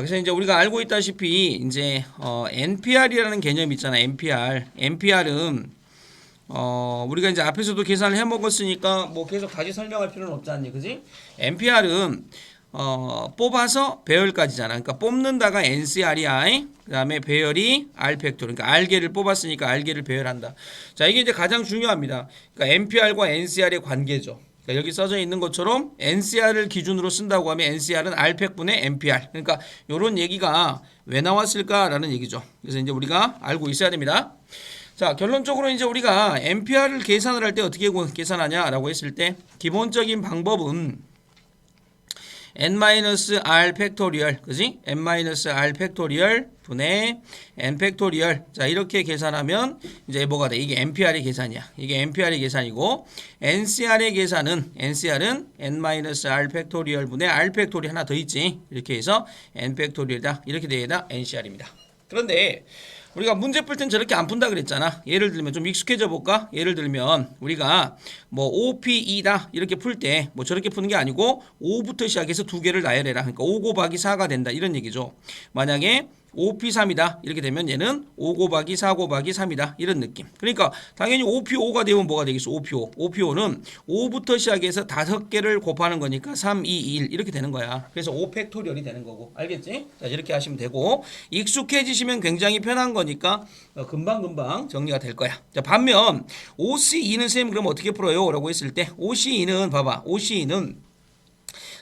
그래서 이제 우리가 알고 있다시피 이제 NPR이라는 개념이 있잖아. NPR은 우리가 이제 앞에서도 계산을 해 먹었으니까 뭐 계속 다시 설명할 필요는 없지 않니, 그지? NPR은 뽑아서 배열까지잖아. 그러니까 뽑는다가 NCR이야. 그다음에 배열이 R 팩토리얼. 그러니까 R개를 뽑았으니까 R개를 배열한다. 자, 이게 이제 가장 중요합니다. 그러니까 NPR과 NCR의 관계죠. 그러니까 여기 써져 있는 것처럼 NCR을 기준으로 쓴다고 하면 NCR은 R팩분의 NPR. 그러니까 이런 얘기가 왜 나왔을까라는 얘기죠. 그래서 이제 우리가 알고 있어야 됩니다. 자, 결론적으로 이제 우리가 NPR을 계산을 할 때 어떻게 계산하냐라고 했을 때 기본적인 방법은 n-r 팩토리얼, 그지? n-r 팩토리얼 분의 n 팩토리얼. 자, 이렇게 계산하면 이제 뭐가 돼? 이게 NPR의 계산이야. 이게 NPR의 계산이고 NCR의 계산은 NCR은 n-r 팩토리얼 분의 r 팩토리얼 하나 더 있지. 이렇게 해서 n 팩토리얼이다. 이렇게 되다 NCR입니다. 그런데 우리가 문제 풀 땐 저렇게 안 푼다 그랬잖아. 예를 들면 좀 익숙해져 볼까? 예를 들면 우리가 뭐 OP2다 이렇게 풀 때 뭐 저렇게 푸는 게 아니고 5부터 시작해서 두 개를 나열해라. 그러니까 5 곱하기 4가 된다 이런 얘기죠. 만약에 OP3이다 이렇게 되면 얘는 5 곱하기 4 곱하기 3이다 이런 느낌. 그러니까 당연히 OP5가 되면 뭐가 되겠어? OP5. OP5는 5부터 시작해서 5개를 곱하는 거니까 3, 2, 1 이렇게 되는 거야. 그래서 5팩토리얼이 되는 거고. 알겠지? 자, 이렇게 하시면 되고 익숙해지시면 굉장히 편한 거니까 금방금방 정리가 될 거야. 자, 반면 OC2는 쌤 그럼 어떻게 풀어요? 라고 했을 때 OC2는 봐봐. OC2는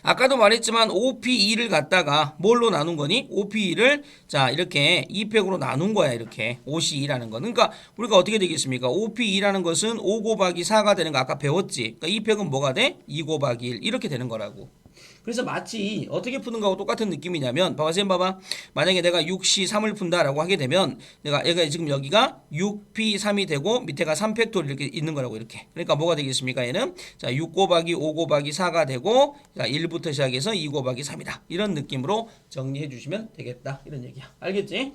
아까도 말했지만 OP2를 갖다가 뭘로 나눈 거니? OP2를 자 이렇게 2팩으로 나눈 거야. 이렇게 OC2라는 거는. 그러니까 우리가 어떻게 되겠습니까? OP2라는 것은 5 곱하기 4가 되는 거 아까 배웠지? 그러니까 2팩은 뭐가 돼? 2 곱하기 1 이렇게 되는 거라고. 그래서 마치 어떻게 푸는 거하고 똑같은 느낌이냐면 봐봐 쌤 봐봐. 만약에 내가 6C3을 푼다라고 하게 되면 얘가 지금 여기가 6P3이 되고 밑에가 3팩토리 이렇게 있는 거라고 이렇게. 그러니까 뭐가 되겠습니까? 얘는 자, 6 곱하기 5 곱하기 4가 되고 자, 1부터 시작해서 2 곱하기 3이다. 이런 느낌으로 정리해 주시면 되겠다. 이런 얘기야. 알겠지?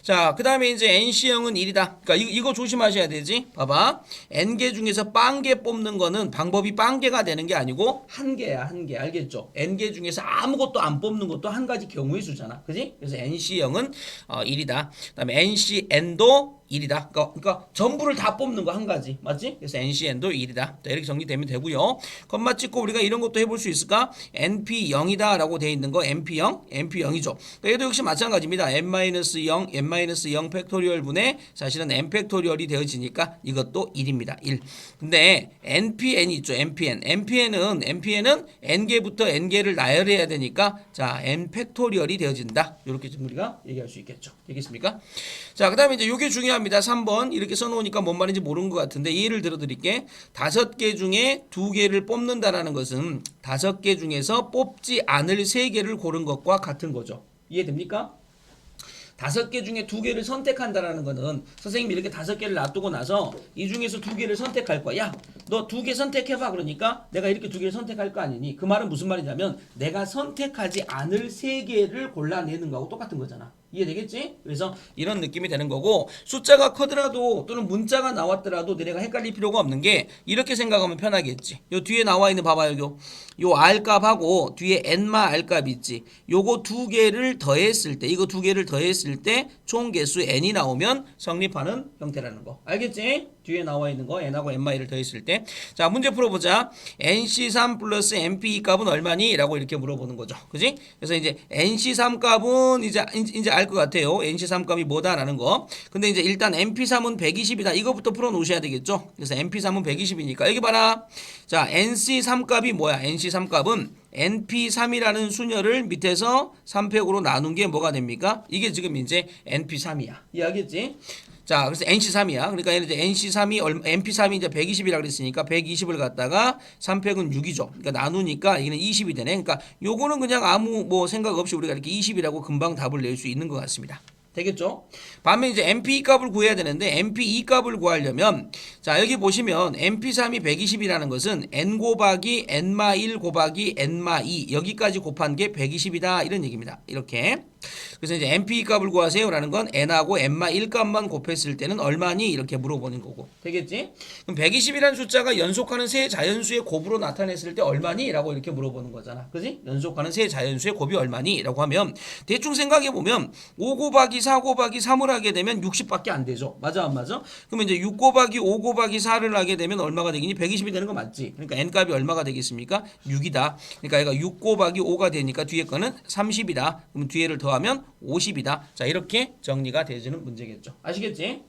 자, 그다음에 이제 NC형은 1이다. 그러니까 이거 조심하셔야 되지. 봐봐. N개 중에서 빵개 뽑는 거는 방법이 빵개가 되는 게 아니고 한 개야, 한 개. 알겠죠? N개 중에서 아무것도 안 뽑는 것도 한 가지 경우의 수잖아. 그지? 그래서 NC형은 1이다. 그다음에 NCN도 1이다. 그러니까 전부를 다 뽑는 거 한 가지. 맞지? 그래서 NCN도 1이다. 자, 이렇게 정리되면 되고요. 컴마 찍고 우리가 이런 것도 해볼 수 있을까? NP0이다 라고 돼 있는 거 NP0? NP0이죠. 그러니까 얘도 역시 마찬가지입니다. N-0, N-0 팩토리얼 분의 사실은 N 팩토리얼이 되어지니까 이것도 1입니다. 1. 근데 NPN 있죠. NPN. NPN은 N개부터 N개를 나열해야 되니까 자, N 팩토리얼이 되어진다. 이렇게 좀 우리가 얘기할 수 있겠죠. 되겠습니까? 자, 그 다음에 이제 요게 중요합니다. 3번. 이렇게 써놓으니까 뭔 말인지 모르는 것 같은데 예를 들어 드릴게. 5개 중에 2개를 뽑는다라는 것은 5개 중에서 뽑지 않을 3개를 고른 것과 같은 거죠. 이해됩니까? 5개 중에 2개를 선택한다라는 거는 선생님이 이렇게 5개를 놔두고 나서 이 중에서 2개를 선택할 거야. 야, 너 2개 선택해봐. 그러니까 내가 이렇게 2개를 선택할 거 아니니? 그 말은 무슨 말이냐면 내가 선택하지 않을 3개를 골라내는 거하고 똑같은 거잖아. 이해되겠지? 그래서 이런 느낌이 되는 거고 숫자가 크더라도 또는 문자가 나왔더라도 너네가 헷갈릴 필요가 없는 게 이렇게 생각하면 편하겠지. 요 뒤에 나와 있는 봐봐요. 요 R 값하고 뒤에 N마 R 값 있지. 요거 2개를 더했을 때 이거 2개를 더했을 때 총 개수 N이 나오면 성립하는 형태라는 거. 알겠지? 뒤에 나와 있는 거 N하고 N마이를 더했을 때. 자, 문제 풀어보자. NC3 플러스 NP2 값은 얼마니? 라고 이렇게 물어보는 거죠. 그지? 그래서 이제 NC3 값은 이제 알 것 같아요. NC3 값이 뭐다라는 거. 근데 이제 일단 NP3은 120이다. 이거부터 풀어 놓으셔야 되겠죠. 그래서 NP3은 120이니까 여기 봐라. 자, NC3 값이 뭐야? NC3 값은 NP3이라는 수녀를 밑에서 3팩으로 나눈 게 뭐가 됩니까? 이게 지금 이제 NP3이야. 이해하겠지? 자, 그래서 NC3이야. 그러니까 얘는 이제 NP3이 이제 120이라 그랬으니까 120을 갖다가 3팩은 6이죠. 그러니까 나누니까 이게는 20이 되네. 그러니까 요거는 그냥 아무 뭐 생각 없이 우리가 이렇게 20이라고 금방 답을 낼 수 있는 것 같습니다. 되겠죠? 반면 이제 NP2 값을 구해야 되는데 NP2 값을 구하려면 자, 여기 보시면 NP3이 120이라는 것은 N 곱하기 N마 1 곱하기 N마 2 여기까지 곱한 게 120이다 이런 얘기입니다. 이렇게. 그래서 이제 NP 값을 구하세요라는 건 n하고 n-1 값만 곱했을 때는 얼마니? 이렇게 물어보는 거고. 되겠지? 그럼 120이라는 숫자가 연속하는 세 자연수의 곱으로 나타냈을 때 얼마니? 라고 이렇게 물어보는 거잖아. 그지? 연속하는 세 자연수의 곱이 얼마니? 라고 하면 대충 생각해 보면 5 곱하기 4 곱하기 3을 하게 되면 60밖에 안 되죠. 맞아 안 맞아? 그러면 이제 6 곱하기 5 곱하기 4를 하게 되면 얼마가 되겠니? 120이 되는 거 맞지? 그러니까 n 값이 얼마가 되겠습니까? 6이다. 그러니까 얘가 6 곱하기 5가 되니까 뒤에 거는 30이다. 그럼 뒤에를 더하면 50이다. 자, 이렇게 정리가 되어지는 문제겠죠. 아시겠지?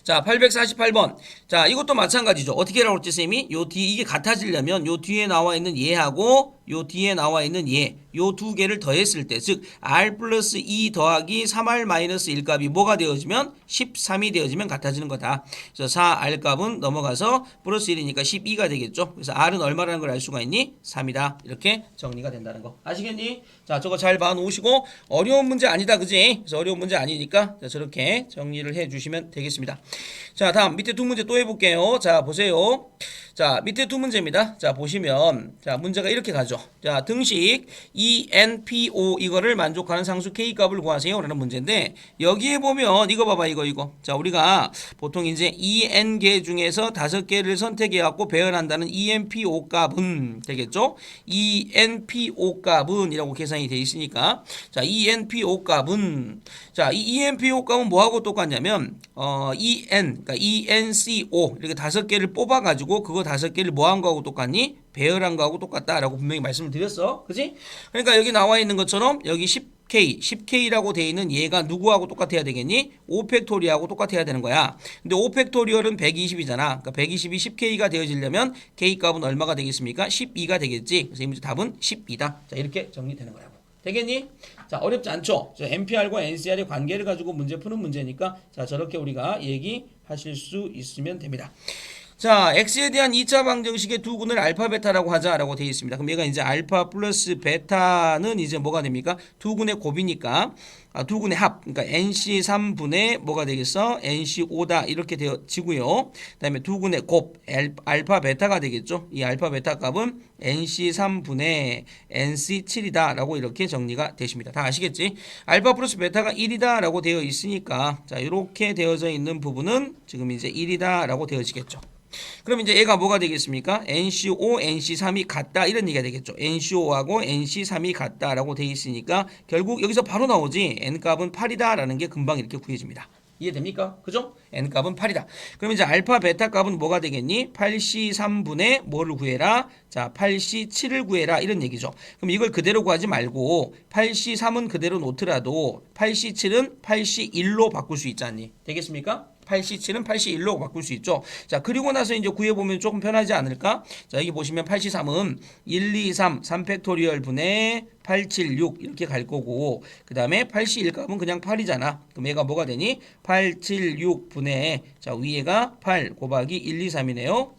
자, 848번. 자, 이것도 마찬가지죠. 어떻게 하라고 했지, 쌤이? 요 뒤, 이게 같아지려면 요 뒤에 나와 있는 얘하고 요 뒤에 나와 있는 얘, 요 두 개를 더했을 때, 즉 r 플러스 2 더하기 3r 마이너스 1 값이 뭐가 되어지면 13이 되어지면 같아지는 거다. 그래서 4r 값은 넘어가서 플러스 1이니까 12가 되겠죠. 그래서 r은 얼마라는 걸 알 수가 있니? 3이다. 이렇게 정리가 된다는 거. 아시겠니? 자, 저거 잘 봐놓으시고 어려운 문제 아니다, 그지? 그래서 어려운 문제 아니니까 자, 저렇게 정리를 해주시면 되겠습니다. 자, 다음 밑에 두 문제 또 해볼게요. 자, 보세요. 자, 밑에 두 문제입니다. 자, 보시면 자, 문제가 이렇게 가죠. 자, 등식 ENPO 이거를 만족하는 상수 K 값을 구하세요 라는 문제인데, 여기에 보면 이거 봐봐, 이거. 자, 우리가 보통 이제 EN개 중에서 5개를 선택해 갖고 배열한다는 ENPO 값은 되겠죠? ENPO 값은 이라고 계산이 되어 있으니까, 자, ENPO 값은, 자, 이 ENPO 값은 뭐하고 똑같냐면 그러니까 ENCO 이렇게 5개를 뽑아 가지고 그거 5개를 뭐한 거하고 똑같니? 배열한 거하고 똑같다라고 분명히 말씀을 드렸어. 그지? 그러니까 여기 나와 있는 것처럼 여기 10K라고 되어 있는 얘가 누구하고 똑같아야 되겠니? 5팩토리하고 똑같아야 되는 거야. 근데 5팩토리얼은 120이잖아. 그러니까 120이 10K가 되어지려면 K 값은 얼마가 되겠습니까? 12가 되겠지. 그래서 이 문제 답은 12다. 자, 이렇게 정리되는 거라고. 되겠니? 자, 어렵지 않죠? NPR과 NCR의 관계를 가지고 문제 푸는 문제니까 자, 저렇게 우리가 얘기하실 수 있으면 됩니다. 자, x에 대한 2차 방정식의 두 군을 알파 베타라고 하자라고 되어 있습니다. 그럼 얘가 이제 알파 플러스 베타는 이제 뭐가 됩니까? 두 군의 곱이니까 두 군의 합, 그러니까 NC3분의 뭐가 되겠어? NC5다 이렇게 되어지고요. 그다음에 두 군의 곱 알파 베타가 되겠죠. 이 알파 베타 값은 NC3분의 NC7이다라고 이렇게 정리가 되십니다. 다 아시겠지? 알파 플러스 베타가 1이다라고 되어 있으니까 자, 이렇게 되어져 있는 부분은 지금 이제 1이다라고 되어지겠죠. 그럼 이제 얘가 뭐가 되겠습니까? NC5, NC3이 같다 이런 얘기가 되겠죠. NC5하고 NC3이 같다라고 되어 있으니까 결국 여기서 바로 나오지. N값은 8이다라는 게 금방 이렇게 구해집니다. 이해됩니까? 그죠? N값은 8이다. 그럼 이제 알파 베타 값은 뭐가 되겠니? 8C3분의 뭐를 구해라? 자, 8C7을 구해라 이런 얘기죠. 그럼 이걸 그대로 구하지 말고 8C3은 그대로 놓더라도 8C7은 8C1로 바꿀 수 있지 않니? 되겠습니까? 8C7은 8C1로 바꿀 수 있죠. 자, 그리고 나서 이제 구해보면 조금 편하지 않을까? 자, 여기 보시면 8C3은 1, 2, 3, 3팩토리얼 분의 876 이렇게 갈 거고, 그 다음에 8C1 값은 그냥 8이잖아. 그럼 얘가 뭐가 되니? 876 분의, 자, 위에가 8 곱하기 1, 2, 3이네요.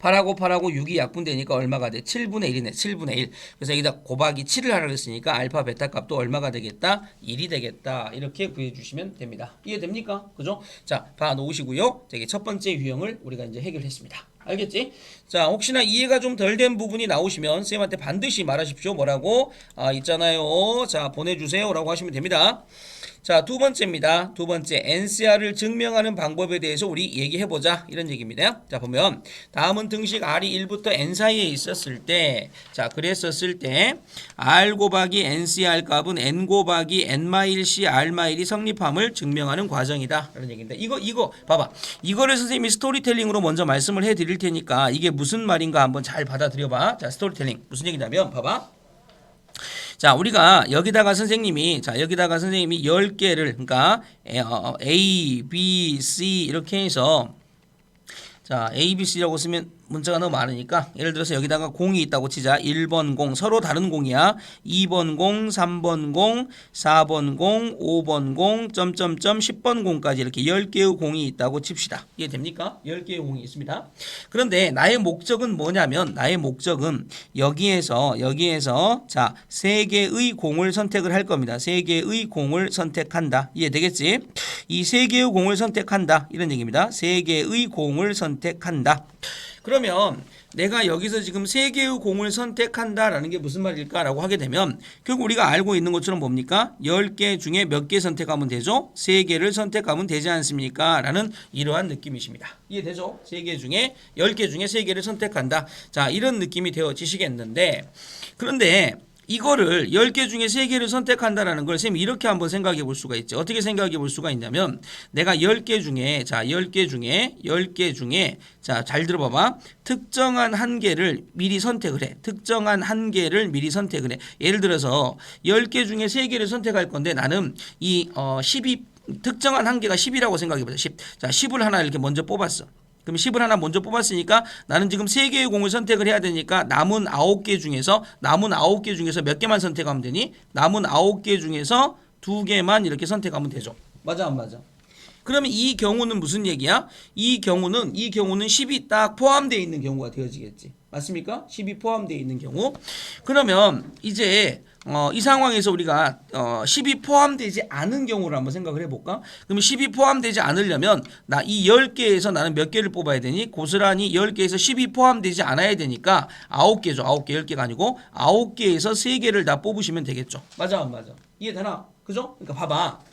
8하고 8하고 6이 약분되니까 얼마가 돼? 7분의 1이네. 7분의 1. 그래서 여기다 곱하기 7을 하라고 했으니까 알파 베타 값도 얼마가 되겠다? 1이 되겠다. 이렇게 구해주시면 됩니다. 이해됩니까? 그죠? 자, 봐놓으시고요. 이게 첫 번째 유형을 우리가 이제 해결했습니다. 알겠지? 자, 혹시나 이해가 좀 덜 된 부분이 나오시면 쌤한테 반드시 말하십시오. 뭐라고? 있잖아요. 자, 보내주세요. 라고 하시면 됩니다. 자, 두 번째입니다. 두 번째, NCR을 증명하는 방법에 대해서 우리 얘기해보자. 이런 얘기입니다. 자, 보면 다음은 등식 R이 1부터 N 사이에 있었을 때, 자, 그랬었을 때 R 곱하기 NCR 값은 N 곱하기 N-C R-이 성립함을 증명하는 과정이다. 이런 얘기인데, 이거 봐봐. 이거를 선생님이 스토리텔링으로 먼저 말씀을 해드릴 테니까 이게 무슨 말인가 한번 잘 받아들여봐. 자, 스토리텔링. 무슨 얘기냐면, 봐봐. 자, 우리가 여기다가 선생님이 10개를 그러니까 A, B, C 이렇게 해서 자, A, B, C라고 쓰면 문자가 너무 많으니까 예를 들어서 여기다가 공이 있다고 치자. 1번 공 서로 다른 공이야. 2번 공, 3번 공, 4번 공, 5번 공, 점점점 10번 공까지 이렇게 10개의 공이 있다고 칩시다. 이해됩니까? 10개의 공이 있습니다. 그런데 나의 목적은 뭐냐면 나의 목적은 여기에서 자, 3개의 공을 선택을 할 겁니다. 3개의 공을 선택한다. 이해되겠지? 이 3개의 공을 선택한다. 이런 얘기입니다. 3개의 공을 선택한다. 그러면 내가 여기서 지금 3개의 공을 선택한다라는 게 무슨 말일까라고 하게 되면 결국 우리가 알고 있는 것처럼 뭡니까? 10개 중에 몇 개 선택하면 되죠? 3개를 선택하면 되지 않습니까? 라는 이러한 느낌이십니다. 이해되죠? 3개 중에 10개 중에 3개를 선택한다. 자, 이런 느낌이 되어지시겠는데 그런데 이거를 10개 중에 3개를 선택한다라는 걸 쌤이 이렇게 한번 생각해 볼 수가 있죠. 어떻게 생각해 볼 수가 있냐면 내가 10개 중에 자, 10개 중에 자, 잘 들어봐봐. 특정한 한 개를 미리 선택을 해. 특정한 한 개를 미리 선택을 해. 예를 들어서 10개 중에 3개를 선택할 건데 나는 이 10이 특정한 한 개가 10이라고 생각해 보자. 10. 자, 10을 하나 이렇게 먼저 뽑았어. 그럼 10을 하나 먼저 뽑았으니까 나는 지금 3개의 공을 선택을 해야 되니까 남은 9개 중에서 몇 개만 선택하면 되니? 남은 9개 중에서 2개만 이렇게 선택하면 되죠. 맞아 안 맞아? 그러면 이 경우는 무슨 얘기야? 이 경우는 10이 딱 포함되어 있는 경우가 되어지겠지. 맞습니까? 10이 포함되어 있는 경우. 그러면 이제 이 상황에서 우리가 10이 포함되지 않은 경우를 한번 생각을 해볼까? 그러면 10이 포함되지 않으려면 나 이 10개에서 나는 몇 개를 뽑아야 되니? 고스란히 10개에서 10이 포함되지 않아야 되니까 9개죠. 9개, 10개가 아니고 9개에서 3개를 다 뽑으시면 되겠죠. 맞아 안 맞아? 이해되나? 그죠? 그러니까 봐봐.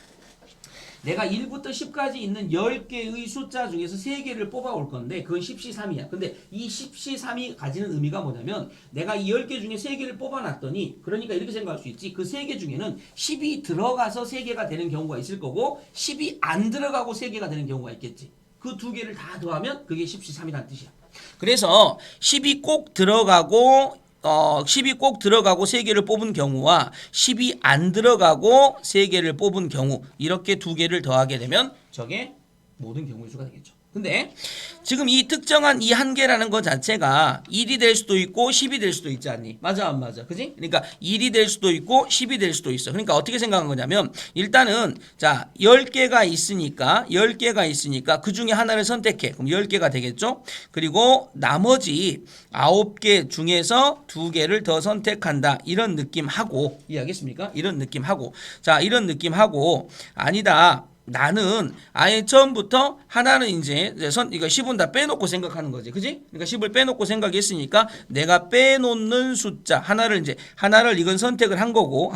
내가 1부터 10까지 있는 10개의 숫자 중에서 3개를 뽑아올 건데 그건 10C3이야. 근데 이 10C3이 가지는 의미가 뭐냐면 내가 이 10개 중에 3개를 뽑아놨더니 그러니까 이렇게 생각할 수 있지. 그 3개 중에는 10이 들어가서 3개가 되는 경우가 있을 거고 10이 안 들어가고 3개가 되는 경우가 있겠지. 그 2개를 다 더하면 그게 10C3이라는 뜻이야. 그래서 10이 꼭 들어가고 3개를 뽑은 경우와 10이 안 들어가고 3개를 뽑은 경우 이렇게 2개를 더하게 되면 저게 모든 경우의 수가 되겠죠. 근데 지금 이 특정한 이 한 개라는 것 자체가 1이 될 수도 있고 10이 될 수도 있지 않니? 맞아 안 맞아? 그지? 그러니까 1이 될 수도 있고 10이 될 수도 있어. 그러니까 어떻게 생각한 거냐면 일단은 자 10개가 있으니까 그 중에 하나를 선택해. 그럼 10개가 되겠죠? 그리고 나머지 9개 중에서 2개를 더 선택한다. 이런 느낌하고 이해하겠습니까? 이런 느낌하고 자 이런 느낌하고 아니다. 나는 아예 처음부터 하나는 이제 이거 10은 다 빼놓고 생각하는 거지. 그지? 그러니까 10을 빼놓고 생각했으니까 내가 빼놓는 숫자 하나를 이건 선택을 한 거고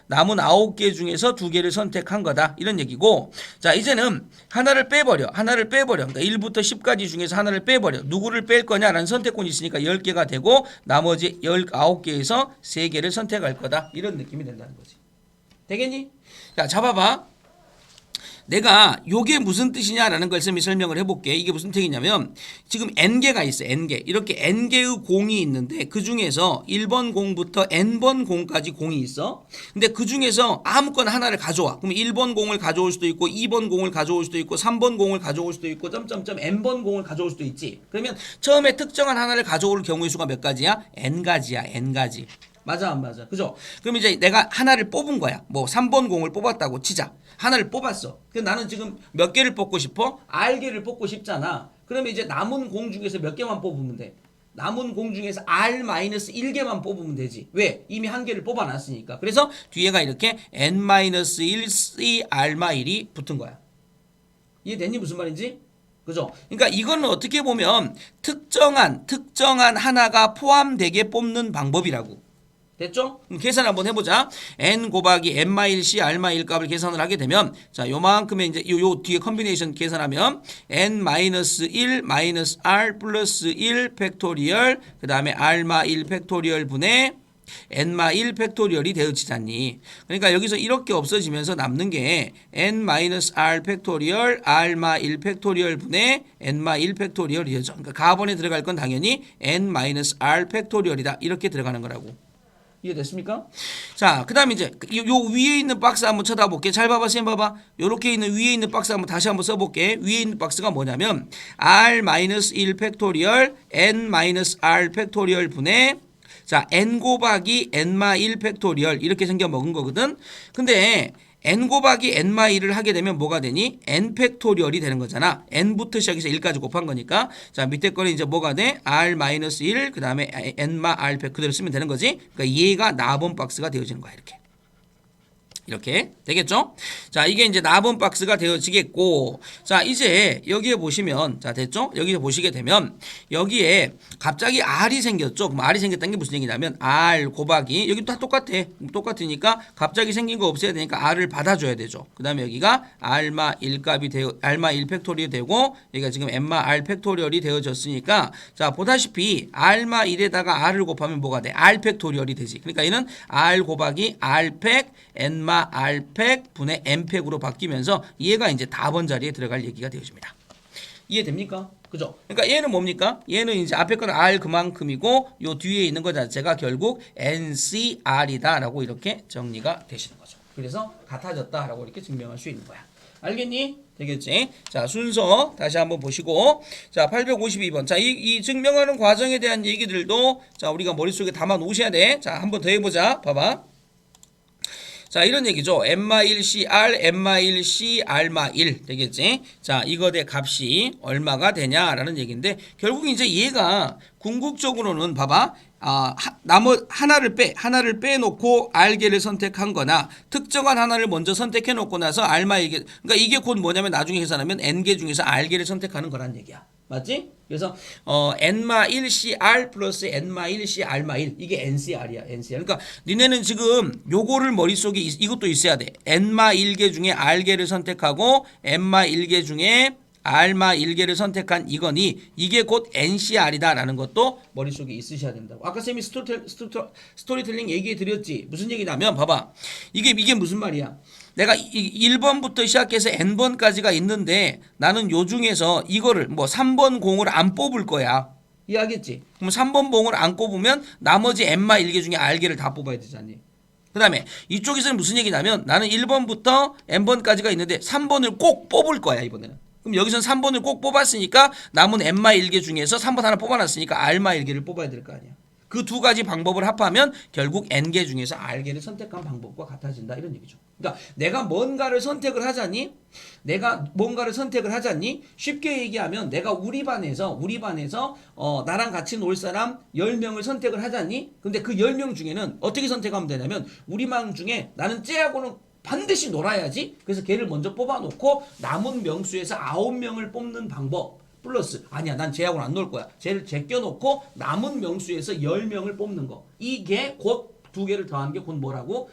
남은 9개 중에서 2개를 선택한 거다. 이런 얘기고 자 이제는 하나를 빼버려. 그러니까 1부터 10까지 중에서 하나를 빼버려. 누구를 뺄 거냐라는 선택권이 있으니까 10개가 되고 나머지 19개에서 3개를 선택할 거다. 이런 느낌이 된다는 거지. 되겠니? 자 잡아봐. 내가 요게 무슨 뜻이냐라는 걸 쌤이 설명을 해볼게. 이게 무슨 뜻이냐면 지금 n개가 있어. n개. 이렇게 n개의 공이 있는데 그 중에서 1번 공부터 n번 공까지 공이 있어. 근데 그 중에서 아무거나 하나를 가져와. 그럼 1번 공을 가져올 수도 있고 2번 공을 가져올 수도 있고 3번 공을 가져올 수도 있고 점점점 n번 공을 가져올 수도 있지. 그러면 처음에 특정한 하나를 가져올 경우의 수가 몇 가지야? n가지야. n가지. 맞아 안 맞아? 그죠? 그럼 이제 내가 하나를 뽑은 거야. 뭐 3번 공을 뽑았다고 치자. 하나를 뽑았어. 근데 나는 지금 몇 개를 뽑고 싶어? R개를 뽑고 싶잖아. 그러면 이제 남은 공 중에서 몇 개만 뽑으면 돼? 남은 공 중에서 R-1개만 뽑으면 되지. 왜? 이미 한 개를 뽑아놨으니까. 그래서 뒤에가 이렇게 N-1C R-1이 붙은 거야. 이해됐니? 무슨 말인지? 그죠? 그러니까 이거는 어떻게 보면 특정한 하나가 포함되게 뽑는 방법이라고. 됐죠? 그럼 계산 한번 해보자. n 곱하기 n-c r-1 값을 계산을 하게 되면 자 요만큼의 이제 요 뒤에 컨비네이션 계산하면 n-1 r 플러스 1 팩토리얼 그 다음에 r-1 팩토리얼 분의 n-1 팩토리얼이 되어지잖니. 그러니까 여기서 이렇게 없어지면서 남는 게 n-r 팩토리얼 r-1 팩토리얼 분의 n-1 팩토리얼이 되죠. 그러니까 가번에 들어갈 건 당연히 n-r 팩토리얼이다. 이렇게 들어가는 거라고. 이해됐습니까? 자, 그 다음에 이제 요 위에 있는 박스 한번 쳐다볼게. 잘 봐봐, 쌤 봐봐. 요렇게 있는 위에 있는 박스 한번 다시 한번 써볼게. 위에 있는 박스가 뭐냐면 r-1 팩토리얼 n-r 팩토리얼 분의 자 n 곱하기 n-1 팩토리얼 이렇게 생겨 먹은 거거든. 근데 n 곱하기 n-1을 하게 되면 뭐가 되니? n 팩토리얼이 되는 거잖아. n부터 시작해서 1까지 곱한 거니까. 자 밑에 거는 이제 뭐가 돼? r-1 그 다음에 n-r 팩 그대로 쓰면 되는 거지. 그러니까 얘가 나번 박스가 되어지는 거야 이렇게. 이렇게 되겠죠? 자, 이게 이제 나번 박스가 되어지겠고, 자, 이제 여기에 보시면, 자, 됐죠? 여기서 보시게 되면, 여기에 갑자기 R이 생겼죠? 그럼 R이 생겼다는 게 무슨 얘기냐면, R 곱하기, 여기 다 똑같아. 똑같으니까 갑자기 생긴 거 없애야 되니까 R을 받아줘야 되죠. 그 다음에 여기가 R마 1값이 되어, R마 1 팩토리얼이 되고, 여기가 지금 N마 R 팩토리얼이 되어졌으니까, 자, 보다시피 R마 1에다가 R을 곱하면 뭐가 돼? R 팩토리얼이 되지. 그러니까 얘는 R 곱하기 R 팩, N마 R팩 분의 N팩으로 바뀌면서 얘가 이제 답원 자리에 들어갈 얘기가 되어집니다. 이해됩니까? 그죠? 그러니까 얘는 뭡니까? 얘는 이제 앞에 거는 R 그만큼이고 요 뒤에 있는 거 자체가 결국 NCR이다 라고 이렇게 정리가 되시는 거죠. 그래서 같아졌다 라고 이렇게 증명할 수 있는 거야. 알겠니? 되겠지? 자, 순서 다시 한번 보시고, 자, 852번. 자, 이 증명하는 과정에 대한 얘기들도 자, 우리가 머릿속에 담아 놓으셔야 돼. 자, 한번 더 해보자. 봐봐. 자, 이런 얘기죠. N-1CR, N-1C, R-1 되겠지? 자, 이거의 값이 얼마가 되냐라는 얘기인데, 결국 이제 얘가 궁극적으로는 봐봐. 하나를 빼놓고 R개를 선택한 거나 특정한 하나를 먼저 선택해 놓고 나서 R마이개, 그러니까 이게 곧 뭐냐면 나중에 계산하면 N개 중에서 R개를 선택하는 거란 얘기야. 맞지? 그래서 N마 1CR 플러스 N마 1C R마 1 이게 NCR이야. NCR. 그러니까 니네는 지금 요거를 머릿속에 이것도 있어야 돼. N마 1개 중에 R개를 선택하고 N마 1개 중에 R마 1개를 선택한 이거니 이게 곧 NCR이다라는 것도 머릿속에 있으셔야 된다고. 아까 쌤이 스토리텔링 얘기해 드렸지. 무슨 얘기냐면 봐봐. 이게 무슨 말이야. 내가 1번부터 시작해서 N번까지가 있는데 나는 요 중에서 이거를 뭐 3번 공을 안 뽑을 거야. 이해하겠지? 그럼 3번 공을 안 뽑으면 나머지 N마 1개 중에 R개를 다 뽑아야 되잖니. 그 다음에 이쪽에서는 무슨 얘기냐면 나는 1번부터 N번까지가 있는데 3번을 꼭 뽑을 거야 이번에는. 그럼 여기서는 3번을 꼭 뽑았으니까 남은 N마 1개 중에서 3번 하나 뽑아놨으니까 R마 1개를 뽑아야 될 거 아니야. 그 두 가지 방법을 합하면 결국 N개 중에서 R개를 선택한 방법과 같아진다 이런 얘기죠. 그러니까 내가 뭔가를 선택을 하자니 쉽게 얘기하면 내가 우리 반에서 나랑 같이 놀 사람 10명을 선택을 하자니 근데 그 10명 중에는 어떻게 선택하면 되냐면 우리 반 중에 나는 쟤하고는 반드시 놀아야지. 그래서 걔를 먼저 뽑아놓고 남은 명수에서 9명을 뽑는 방법 플러스 아니야 난 쟤하고는 안 놀 거야. 쟤를 제껴놓고 남은 명수에서 10명을 뽑는 거. 이게 곧 두 개를 더한 게 곧 뭐라고?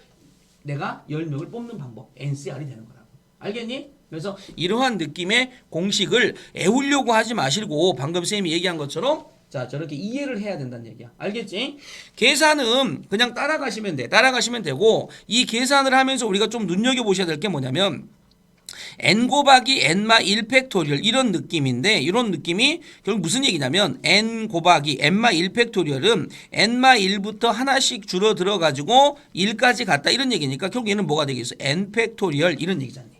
내가 10명을 뽑는 방법. NCR이 되는 거라고. 알겠니? 그래서 이러한 느낌의 공식을 애우려고 하지 마시고 방금 쌤이 얘기한 것처럼 자 저렇게 이해를 해야 된다는 얘기야. 알겠지? 계산은 그냥 따라가시면 돼. 따라가시면 되고 이 계산을 하면서 우리가 좀 눈여겨보셔야 될 게 뭐냐면 n 곱하기 n마 1 팩토리얼 이런 느낌인데 이런 느낌이 결국 무슨 얘기냐면 n 곱하기 n마 1 팩토리얼은 n마 1부터 하나씩 줄어들어 가지고 1까지 갔다 이런 얘기니까 결국 얘는 뭐가 되겠어? n 팩토리얼 이런 얘기잖니.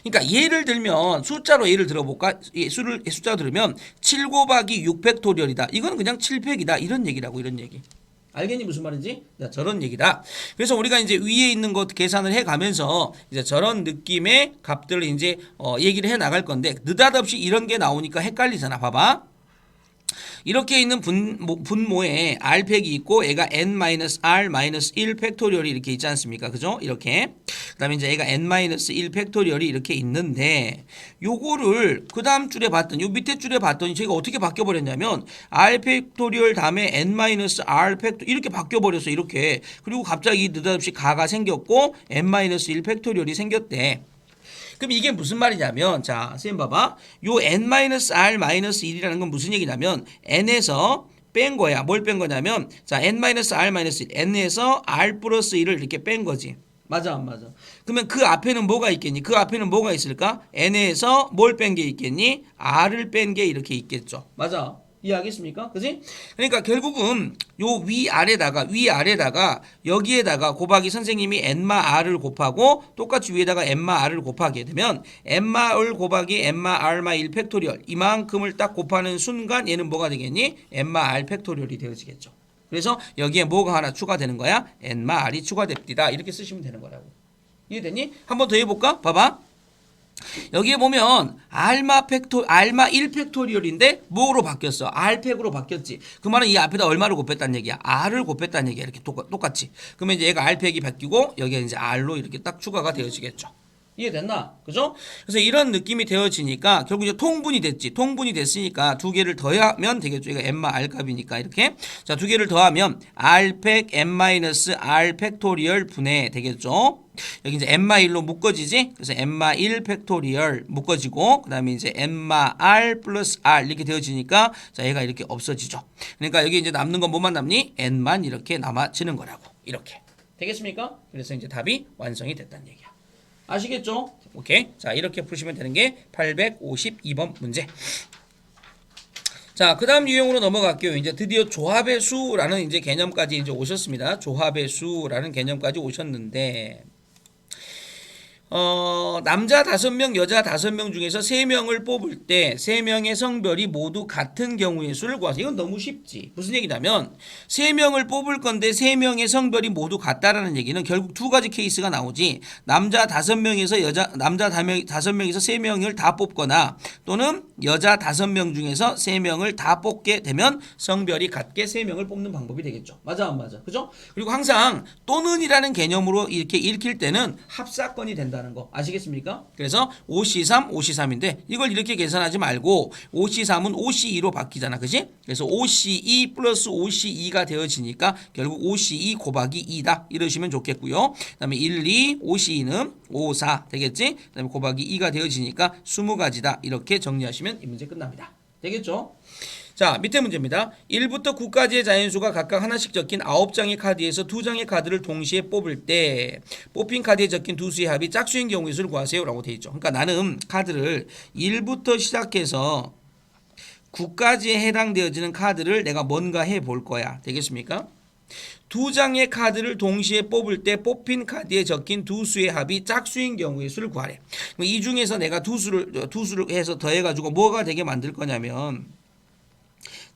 그러니까 예를 들면 숫자로 예를 들어볼까? 숫자로 들으면 7 곱하기 6 팩토리얼이다. 이건 그냥 7팩이다. 이런 얘기라고 이런 얘기. 알겠니 무슨 말인지? 자, 저런 얘기다. 그래서 우리가 이제 위에 있는 것 계산을 해 가면서 이제 저런 느낌의 값들을 이제 얘기를 해 나갈 건데 느닷없이 이런 게 나오니까 헷갈리잖아. 봐봐. 이렇게 있는 분모에 R팩이 있고 얘가 N-R-1 팩토리얼이 이렇게 있지 않습니까? 그죠? 이렇게. 그 다음에 이제 얘가 N-1 팩토리얼이 이렇게 있는데 요거를 그 다음 줄에 봤더니 요 밑에 줄에 봤더니 제가 어떻게 바뀌어버렸냐면 R 팩토리얼 다음에 N-R 팩토리얼 이렇게 바뀌어버렸어. 이렇게. 그리고 갑자기 느닷없이 가가 생겼고 N-1 팩토리얼이 생겼대. 그럼 이게 무슨 말이냐면 자, 선생님 봐봐. 요 n-r-1이라는 건 무슨 얘기냐면 n에서 뺀 거야. 뭘 뺀 거냐면 자, n-r-1 n에서 r 플러스 1을 이렇게 뺀 거지. 맞아 안 맞아? 그러면 그 앞에는 뭐가 있겠니? 그 앞에는 뭐가 있을까? n에서 뭘 뺀 게 있겠니? r을 뺀 게 이렇게 있겠죠. 맞아. 이해하겠습니까? 그지? 그러니까 결국은 요 위아래다가 여기에다가 곱하기 선생님이 n마 r을 곱하고 똑같이 위에다가 n마 r을 곱하게 되면 n마 r 곱하기 n마 r마 1 팩토리얼 이만큼을 딱 곱하는 순간 얘는 뭐가 되겠니? n마 r 팩토리얼이 되어지겠죠. 그래서 여기에 뭐가 하나 추가되는 거야? n마 r이 추가됩니다. 이렇게 쓰시면 되는 거라고. 이해됐니? 한번 더 해볼까? 봐봐. 여기에 보면 알마 1 팩토리얼인데 뭐로 바뀌었어? R 팩으로 바뀌었지. 그 말은 이 앞에다 얼마를 곱했다는 얘기야? R을 곱했다는 얘기야. 이렇게 똑같이. 그러면 이제 얘가 R 팩이 바뀌고 여기가 이제 R로 이렇게 딱 추가가 되어지겠죠. 이해됐나? 그죠? 그래서 이런 느낌이 되어지니까 결국 이제 통분이 됐지. 통분이 됐으니까 두 개를 더하면 되겠죠. 이거 M마 R 값이니까 이렇게. 자, 두 개를 더하면 R 팩 M-R 팩토리얼 분해 되겠죠. 여기 이제 M마 1로 묶어지지. 그래서 M마 1 팩토리얼 묶어지고 그다음에 이제 M마 R 플러스 R 이렇게 되어지니까 자, 얘가 이렇게 없어지죠. 그러니까 여기 이제 남는 건 뭐만 남니? N만 이렇게 남아지는 거라고. 이렇게. 되겠습니까? 그래서 이제 답이 완성이 됐다는 얘기야. 아시겠죠? 오케이. 자, 이렇게 푸시면 되는 게 852번 문제. 자, 그 다음 유형으로 넘어갈게요. 이제 드디어 조합의 수라는 이제 개념까지 이제 오셨습니다. 조합의 수라는 개념까지 오셨는데, 남자 5명, 여자 5명 중에서 3명을 뽑을 때 3명의 성별이 모두 같은 경우의 수를 구하세요. 이건 너무 쉽지. 무슨 얘기냐면 3명을 뽑을 건데 3명의 성별이 모두 같다라는 얘기는 결국 두 가지 케이스가 나오지. 남자 5명에서 남자 5명에서 3명을 다 뽑거나 또는 여자 5명 중에서 3명을 다 뽑게 되면 성별이 같게 3명을 뽑는 방법이 되겠죠. 맞아 안 맞아? 그죠? 그리고 항상 또는이라는 개념으로 이렇게 읽힐 때는 합사건이 된다는 거 아시겠습니까? 그래서 5C3, 5C3인데 이걸 이렇게 계산하지 말고 5C3은 5C2로 바뀌잖아. 그지? 그래서 5C2 플러스 5C2가 되어지니까 결국 5C2 곱하기 2다. 이러시면 좋겠고요. 그 다음에 1, 2, 5C2는 5, 4 되겠지? 그 다음에 곱하기 2가 되어지니까 20가지다. 이렇게 정리하시면 이 문제 끝납니다. 되겠죠? 자, 밑에 문제입니다. 1부터 9까지의 자연수가 각각 하나씩 적힌 9장의 카드에서 2장의 카드를 동시에 뽑을 때 뽑힌 카드에 적힌 두 수의 합이 짝수인 경우의 수를 구하세요 라고 되어 있죠. 그러니까 나는 카드를 1부터 시작해서 9까지에 해당되어지는 카드를 내가 뭔가 해볼 거야. 되겠습니까? 2장의 카드를 동시에 뽑을 때 뽑힌 카드에 적힌 두 수의 합이 짝수인 경우의 수를 구하래. 이 중에서 내가 두 수를 해서 더해가지고 뭐가 되게 만들 거냐면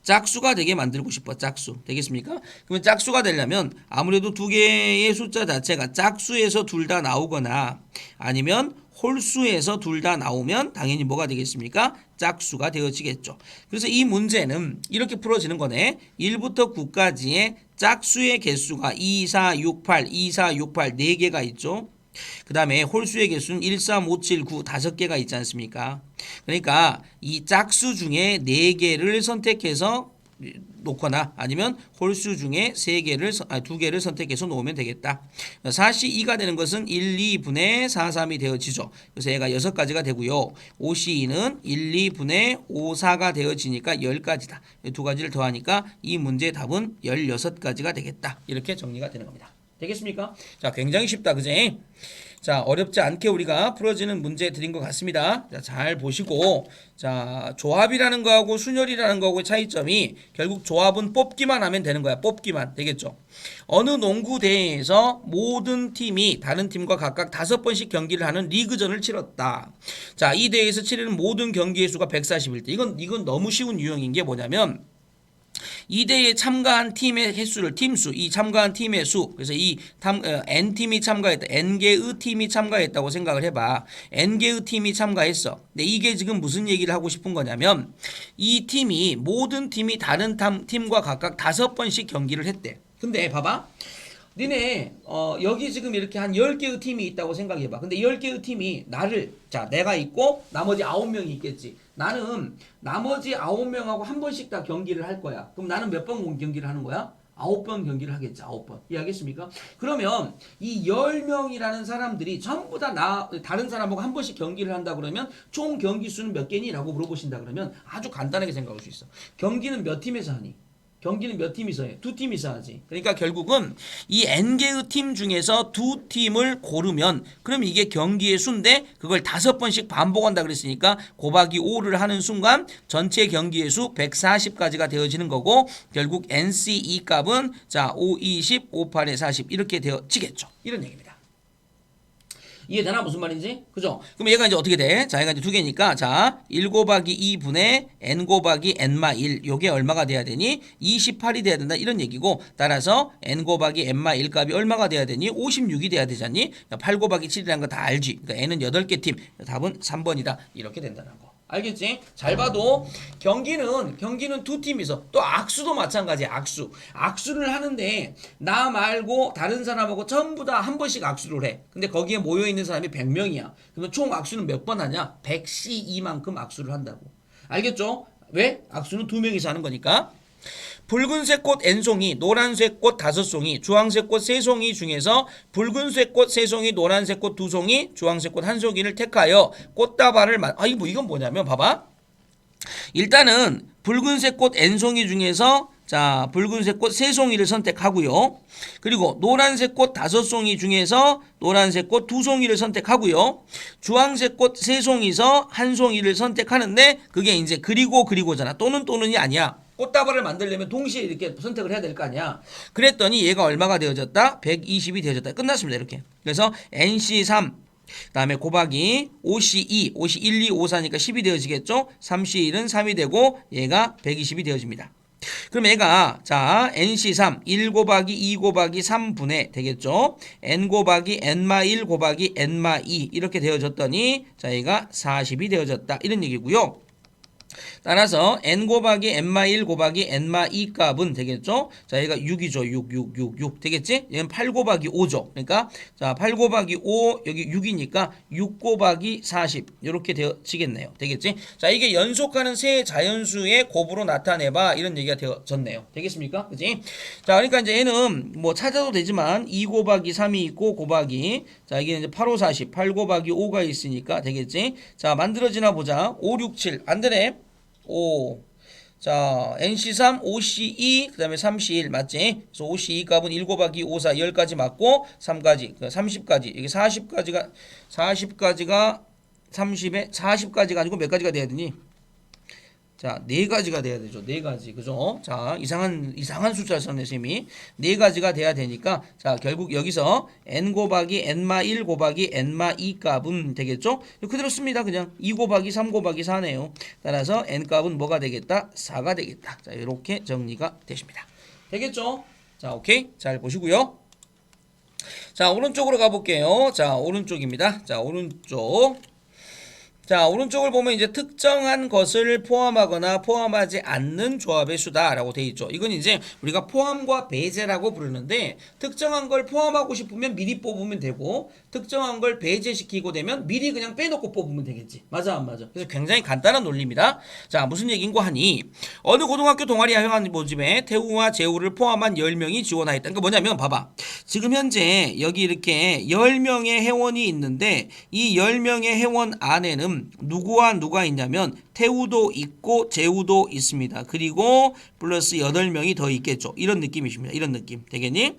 짝수가 되게 만들고 싶어. 짝수. 되겠습니까? 그러면 짝수가 되려면 아무래도 두 개의 숫자 자체가 짝수에서 둘 다 나오거나 아니면 홀수에서 둘 다 나오면 당연히 뭐가 되겠습니까? 짝수가 되어지겠죠. 그래서 이 문제는 이렇게 풀어지는 거네. 1부터 9까지의 짝수의 개수가 2, 4, 6, 8, 2, 4, 6, 8 4개가 있죠. 그 다음에 홀수의 개수는 1, 3, 5, 7, 9 5개가 있지 않습니까? 그러니까 이 짝수 중에 4개를 선택해서 놓거나 아니면 홀수 중에 2개를 선택해서 놓으면 되겠다. 4C2가 되는 것은 1, 2분의 4, 3이 되어지죠. 그래서 얘가 6가지가 되고요. 5C2는 1, 2분의 5, 4가 되어지니까 10가지다. 두 가지를 더하니까 이 문제의 답은 16가지가 되겠다. 이렇게 정리가 되는 겁니다. 되겠습니까? 자, 굉장히 쉽다. 그지? 자, 어렵지 않게 우리가 풀어지는 문제 드린 것 같습니다. 자, 잘 보시고, 자, 조합이라는 거하고 순열이라는 거하고의 차이점이 결국 조합은 뽑기만 하면 되는 거야. 뽑기만. 되겠죠? 어느 농구 대회에서 모든 팀이 다른 팀과 각각 5번씩 경기를 하는 리그전을 치렀다. 자, 이 대회에서 치르는 모든 경기의 수가 141대. 이건 너무 쉬운 유형인 게 뭐냐면 이 대회에 참가한 팀의 횟수를 팀수, 이 참가한 팀의 수. 그래서 N팀이 참가했다. N개의 팀이 참가했다고 생각을 해봐. N개의 팀이 참가했어. 근데 이게 지금 무슨 얘기를 하고 싶은 거냐면 이 팀이 모든 팀이 다른 팀과 각각 5번씩 경기를 했대. 근데 봐봐. 니네 여기 지금 이렇게 한 10개의 팀이 있다고 생각해봐. 근데 10개의 팀이 내가 있고 나머지 9명이 있겠지. 나는 나머지 9명하고 한 번씩 다 경기를 할 거야. 그럼 나는 몇 번 경기를 하는 거야? 9번 경기를 하겠지. 9번. 이해하겠습니까? 그러면 이 10명이라는 사람들이 전부 다 다른 사람하고 한 번씩 경기를 한다 그러면 총 경기 수는 몇 개니? 라고 물어보신다 그러면 아주 간단하게 생각할 수 있어. 경기는 몇 팀에서 하니? 경기는 몇 팀이서 해? 2팀이서 하지. 그러니까 결국은 이 N개의 팀 중에서 2팀을 고르면 그럼 이게 경기의 수인데 그걸 5번씩 반복한다 그랬으니까 곱하기 5를 하는 순간 전체 경기의 수 140가지가 되어지는 거고 결국 NC2 값은 자 5, 20, 5, 8에 40 이렇게 되어지겠죠. 이런 얘기입니다. 이해되나 무슨 말인지? 그죠? 그럼 얘가 이제 어떻게 돼? 자, 얘가 이제 두 개니까 자, 1 곱하기 2분의 n 곱하기 n마 1 요게 얼마가 돼야 되니? 28이 돼야 된다 이런 얘기고 따라서 n 곱하기 n마 1 값이 얼마가 돼야 되니? 56이 돼야 되잖니? 8 곱하기 7이라는 거 다 알지? 그러니까 n은 8개 팀. 답은 3번이다. 이렇게 된다는 거. 알겠지? 잘 봐도 경기는 두 팀이 있어. 또 악수도 마찬가지야. 악수를 하는데 나 말고 다른 사람하고 전부 다 한 번씩 악수를 해. 근데 거기에 모여 있는 사람이 100명이야. 그러면 총 악수는 몇 번 하냐? 100C2만큼 악수를 한다고. 알겠죠? 왜? 악수는 두 명이서 하는 거니까. 붉은색 꽃 n송이, 노란색 꽃 5송이, 주황색 꽃 3송이 중에서 붉은색 꽃 3송이, 노란색 꽃 2송이, 주황색 꽃 1송이를 택하여 꽃다발을 이건 뭐냐면 봐봐. 일단은 붉은색 꽃 n송이 중에서 자, 붉은색 꽃 3송이를 선택하고요. 그리고 노란색 꽃 5송이 중에서 노란색 꽃 2송이를 선택하고요. 주황색 꽃 3송이에서 1송이를 선택하는데 그게 이제 그리고잖아. 또는이 아니야. 꽃다발을 만들려면 동시에 이렇게 선택을 해야 될 거 아니야. 그랬더니 얘가 얼마가 되어졌다? 120이 되어졌다. 끝났습니다. 이렇게. 그래서 NC3 그다음에 곱하기 5C2, 5C1, 2, 5, 4니까 10이 되어지겠죠? 3C1은 3이 되고 얘가 120이 되어집니다. 그럼 얘가 자 NC3 1 곱하기 2 곱하기 3분의 되겠죠? N 곱하기 N마 1 곱하기 N마 2 이렇게 되어졌더니 자 얘가 40이 되어졌다. 이런 얘기고요. 따라서 n 곱하기 n마 1 곱하기 n마 2 값은 되겠죠? 자, 얘가 6이죠. 6 되겠지? 얘는 8 곱하기 5죠. 그러니까 자, 8 곱하기 5 여기 6이니까 6 곱하기 40 이렇게 되어지겠네요. 되겠지? 자, 이게 연속하는 세 자연수의 곱으로 나타내봐 이런 얘기가 되어졌네요. 되겠습니까? 그치? 자, 그러니까 이제 얘는 뭐 찾아도 되지만 2 곱하기 3이 있고 곱하기 자, 이게 이제 8, 5, 40 8 곱하기 5가 있으니까 되겠지? 자, 만들어지나 보자. 5, 6, 7 안 되네. 5. 자, NC3, 5C2, 그 다음에 3C1 맞지? 그래서 5C2 값은 1 곱하기 5, 4, 10까지 맞고 3까지, 30까지, 이게 40까지가 30에 40까지가 아니고 몇 가지가 돼야 되니? 자, 4가지가 돼야 되죠. 4가지. 그죠? 자, 이상한 숫자를 썼네, 쌤이. 4가지가 돼야 되니까, 자, 결국 여기서 n 곱하기 n마 1 곱하기 n마 2 값은 되겠죠? 그대로 씁니다. 그냥 2 곱하기 3 곱하기 4네요. 따라서 n 값은 뭐가 되겠다? 4가 되겠다. 자, 이렇게 정리가 되십니다. 되겠죠? 자, 오케이. 잘 보시고요. 자, 오른쪽으로 가볼게요. 자, 오른쪽입니다. 자, 오른쪽. 자, 오른쪽을 보면 이제 특정한 것을 포함하거나 포함하지 않는 조합의 수다라고 되어 있죠. 이건 이제 우리가 포함과 배제라고 부르는데 특정한 걸 포함하고 싶으면 미리 뽑으면 되고 특정한 걸 배제시키고 되면 미리 그냥 빼놓고 뽑으면 되겠지. 맞아 안 맞아? 그래서 굉장히 간단한 논리입니다. 자, 무슨 얘기인고 하니 어느 고등학교 동아리 행한 모집에 태우와 재우를 포함한 10명이 지원하였다. 그러니까 뭐냐면 봐봐. 지금 현재 여기 이렇게 10명의 회원이 있는데 이 10명의 회원 안에는 누구와 누가 있냐면 태우도 있고 재우도 있습니다. 그리고 플러스 8명이 더 있겠죠. 이런 느낌이십니다. 이런 느낌. 되겠니?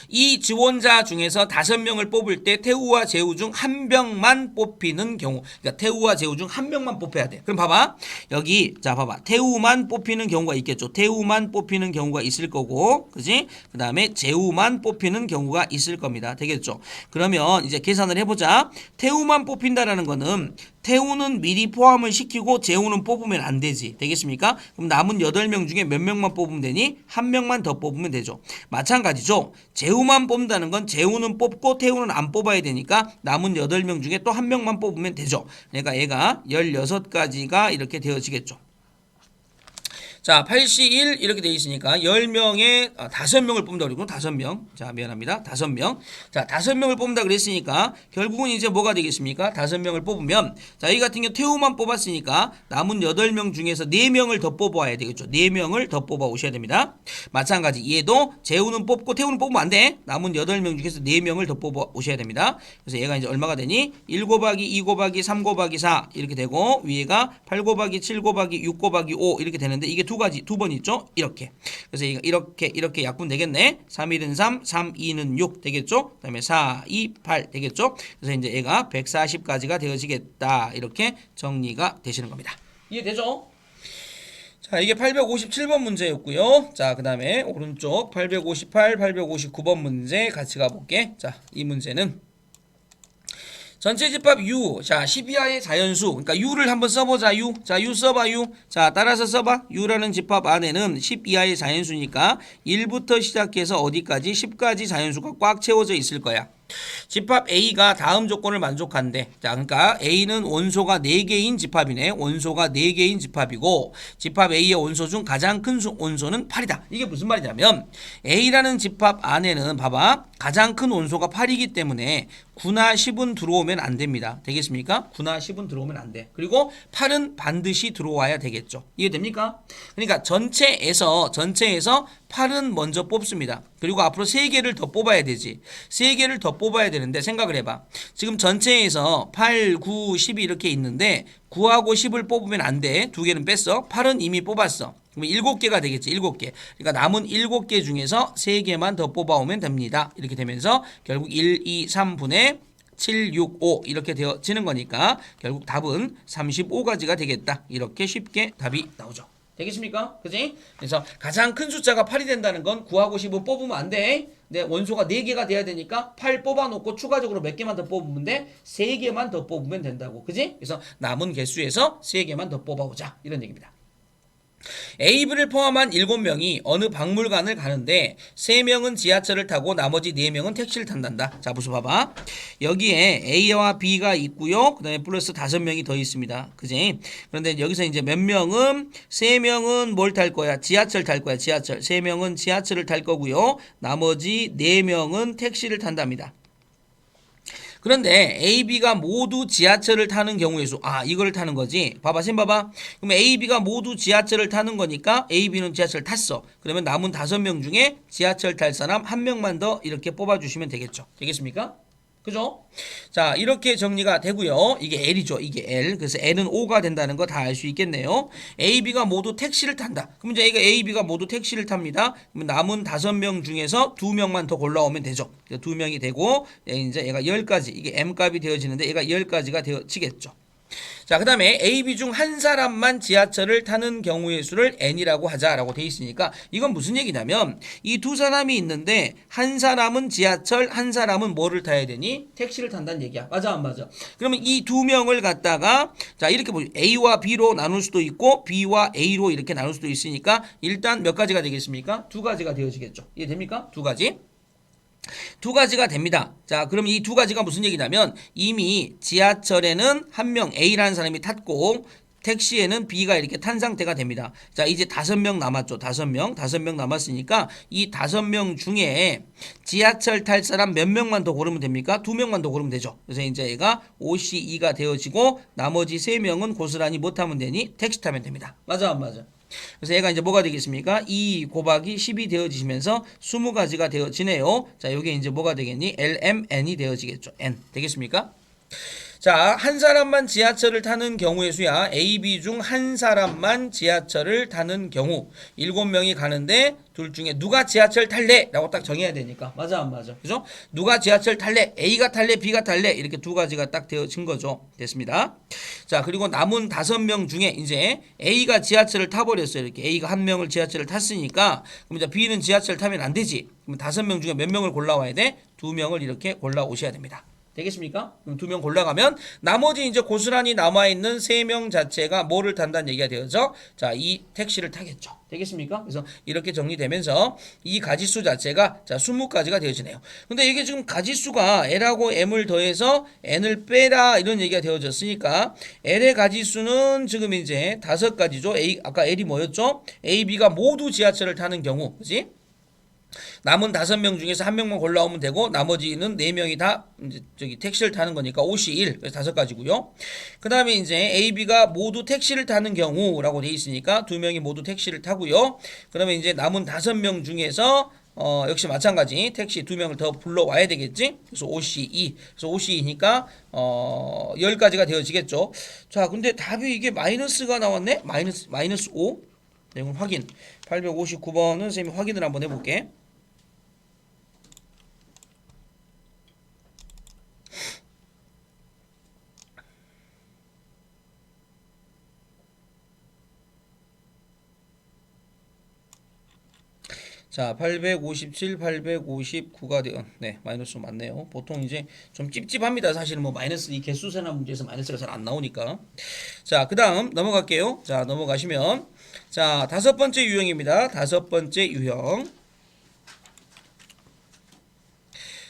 이 지원자 중에서 5명을 뽑을 때 태우와 재우 중 1명만 뽑히는 경우, 그러니까 태우와 재우 중 1명만 뽑혀야 돼. 그럼 봐봐. 여기 자 봐봐. 태우만 뽑히는 경우가 있겠죠. 태우만 뽑히는 경우가 있을 거고, 그지? 그 다음에 재우만 뽑히는 경우가 있을 겁니다. 되겠죠? 그러면 이제 계산을 해보자. 태우만 뽑힌다라는 거는 태우는 미리 포함을 시키고 재우는 뽑으면 안 되지. 되겠습니까? 그럼 남은 8명 중에 몇 명만 뽑으면 되니? 1명만 더 뽑으면 되죠. 마찬가지죠. 재우만 뽑는다는 건 재우는 뽑고 태우는 안 뽑아야 되니까 남은 8명 중에 또 1명만 뽑으면 되죠. 그러니까 얘가 16가지가 이렇게 되어지겠죠. 자, 8C1 이렇게 되어 있으니까 10명에 5명을 뽑는다 그러고 5명. 자, 미안합니다. 5명. 자, 5명을 뽑는다 그랬으니까 결국은 이제 뭐가 되겠습니까? 5명을 뽑으면 자, 이 같은 경우 태우만 뽑았으니까 남은 8명 중에서 4명을 더 뽑아야 되겠죠. 4명을 더 뽑아 오셔야 됩니다. 마찬가지 얘도 재우는 뽑고 태우는 뽑으면 안 돼. 남은 8명 중에서 4명을 더 뽑아 오셔야 됩니다. 그래서 얘가 이제 얼마가 되니? 1 곱하기 2 곱하기 3 곱하기 4 이렇게 되고 위에가 8 곱하기 7 곱하기 6 곱하기 5 이렇게 되는데 이게 두 번 있죠? 이렇게. 그래서 이렇게 약분 되겠네. 3, 1은 3, 3, 2는 6 되겠죠? 그 다음에 4, 2, 8 되겠죠? 그래서 이제 얘가 140가지가 되어지겠다. 이렇게 정리가 되시는 겁니다. 이해되죠? 자, 이게 857번 문제였고요. 자, 그 다음에 오른쪽 858, 859번 문제 같이 가볼게. 자, 이 문제는 전체 집합 U. 자, 10이하의 자연수. 그러니까 U를 한번 써보자. U. 자, U 써봐. U. 자, 따라서 써봐. U라는 집합 안에는 10 이하의 자연수니까 1부터 시작해서 어디까지? 10까지 자연수가 꽉 채워져 있을 거야. 집합 A가 다음 조건을 만족한대. 자, 그러니까 A는 원소가 4개인 집합이네. 원소가 4개인 집합이고 집합 A의 원소 중 가장 큰 원소는 8이다. 이게 무슨 말이냐면 A라는 집합 안에는 봐봐. 가장 큰 원소가 8이기 때문에 9나 10은 들어오면 안 됩니다. 되겠습니까? 9나 10은 들어오면 안 돼. 그리고 8은 반드시 들어와야 되겠죠. 이해됩니까? 그러니까 전체에서 8은 먼저 뽑습니다. 그리고 앞으로 3개를 더 뽑아야 되지. 3개를 더 뽑아야 되는데 생각을 해봐. 지금 전체에서 8, 9, 10이 이렇게 있는데 9하고 10을 뽑으면 안 돼. 2개는 뺐어. 8은 이미 뽑았어. 그럼 7개가 되겠지. 7개. 그러니까 남은 7개 중에서 3개만 더 뽑아오면 됩니다. 이렇게 되면서 결국 1, 2, 3분의 7, 6, 5 이렇게 되어지는 거니까 결국 답은 35가지가 되겠다. 이렇게 쉽게 답이 나오죠. 되겠습니까? 그지? 그래서 가장 큰 숫자가 8이 된다는 건 9하고 10은 뽑으면 안 돼. 네, 원소가 4개가 돼야 되니까 8 뽑아놓고 추가적으로 몇 개만 더 뽑으면 돼? 3개만 더 뽑으면 된다고. 그지? 그래서 남은 개수에서 3개만 더 뽑아오자. 이런 얘기입니다. A, B를 포함한 7명이 어느 박물관을 가는데 3명은 지하철을 타고 나머지 4명은 택시를 탄단다. 자, 보셔 봐봐. 여기에 A와 B가 있고요. 그 다음에 플러스 5명이 더 있습니다. 그지? 그런데 여기서 이제 몇 명은 3명은 뭘 탈 거야? 지하철 탈 거야. 지하철. 3명은 지하철을 탈 거고요. 나머지 4명은 택시를 탄답니다. 그런데 A, B가 모두 지하철을 타는 경우의 수. 아, 이걸 타는 거지. 봐봐, 쌤 봐봐. 그럼 A, B가 모두 지하철을 타는 거니까 A, B는 지하철 탔어. 그러면 남은 5명 중에 지하철 탈 사람 1명만 더 이렇게 뽑아주시면 되겠죠. 되겠습니까? 그죠? 자, 이렇게 정리가 되고요. 이게 L이죠. 이게 L. 그래서 L은 O가 된다는 거 다 알 수 있겠네요. A, B가 모두 택시를 탄다. 그럼 이제 A, B가 모두 택시를 탑니다. 그럼 남은 5명 중에서 2명만 더 골라오면 되죠. 2명이 되고 이제 얘가 10가지. 이게 M 값이 되어지는데 얘가 10가지가 되어지겠죠. 자, 그 다음에 A, B 중 한 사람만 지하철을 타는 경우의 수를 N이라고 하자라고 돼 있으니까 이건 무슨 얘기냐면 이 두 사람이 있는데 한 사람은 지하철, 한 사람은 뭐를 타야 되니? 택시를 탄다는 얘기야. 맞아, 안 맞아? 그러면 이 2명을 갖다가 자, 이렇게 보죠. A와 B로 나눌 수도 있고 B와 A로 이렇게 나눌 수도 있으니까 일단 몇 가지가 되겠습니까? 2가지가 되어지겠죠. 이해됩니까? 2가지. 2가지가 됩니다. 자, 그럼 이 2가지가 무슨 얘기냐면 이미 지하철에는 한 명 A라는 사람이 탔고 택시에는 B가 이렇게 탄 상태가 됩니다. 자, 이제 5명 남았죠. 5명 남았으니까 이 5명 중에 지하철 탈 사람 몇 명만 더 고르면 됩니까? 2명만 더 고르면 되죠. 그래서 이제 얘가 OC2가 되어지고 나머지 3명은 고스란히 못 타면 되니 택시 타면 됩니다. 맞아, 안 맞아? 그래서 얘가 이제 뭐가 되겠습니까? 2 곱하기 10이 되어지면서 20가지가 되어지네요. 자, 요게 이제 뭐가 되겠니? LMN이 되어지겠죠. N. 되겠습니까? 자, 한 사람만 지하철을 타는 경우의 수야. A, B 중 한 사람만 지하철을 타는 경우 7명이 가는데 둘 중에 누가 지하철 탈래? 라고 딱 정해야 되니까. 맞아, 안 맞아? 그죠? 누가 지하철 탈래? A가 탈래? B가 탈래? 이렇게 2가지가 딱 되어진 거죠. 됐습니다. 자, 그리고 남은 5명 중에 이제 A가 지하철을 타버렸어요. 이렇게 A가 한 명을 지하철을 탔으니까 그럼 이제 B는 지하철 타면 안 되지. 그럼 5명 중에 몇 명을 골라와야 돼? 2명을 이렇게 골라오셔야 됩니다. 되겠습니까? 그럼 2명 골라가면 나머지 이제 고스란히 남아있는 3명 자체가 뭐를 탄다는 얘기가 되어서 자, 이 택시를 타겠죠. 되겠습니까? 그래서 이렇게 정리되면서 이 가지수 자체가 자, 20가지가 되어지네요. 근데 이게 지금 가지수가 L하고 M을 더해서 N을 빼라 이런 얘기가 되어졌으니까 L의 가지수는 지금 이제 5가지죠. 아까 L이 뭐였죠? A, B가 모두 지하철을 타는 경우, 그지? 남은 5명 중에서 1명만 골라오면 되고 나머지는 4명이 다 이제 저기 택시를 타는 거니까 OC1 그래서 5가지고요. 그 다음에 이제 A, B가 모두 택시를 타는 경우라고 돼 있으니까 2명이 모두 택시를 타고요. 그러면 이제 남은 5명 중에서 역시 마찬가지 택시 2명을 더 불러와야 되겠지. 그래서 OC2 그래서 OC2니까 10가지가 되어지겠죠. 자, 근데 답이 이게 마이너스가 나왔네. 마이너스 5 내용 확인. 859번은 선생님이 확인을 한번 해볼게. 자, 857, 859가 되어 네, 마이너스 맞네요. 보통 이제 좀 찝찝합니다. 사실은 뭐 마이너스 이 개수세나 문제에서 마이너스가 잘 안 나오니까. 자, 그다음 넘어갈게요. 자, 넘어가시면 자, 다섯 번째 유형입니다. 다섯 번째 유형.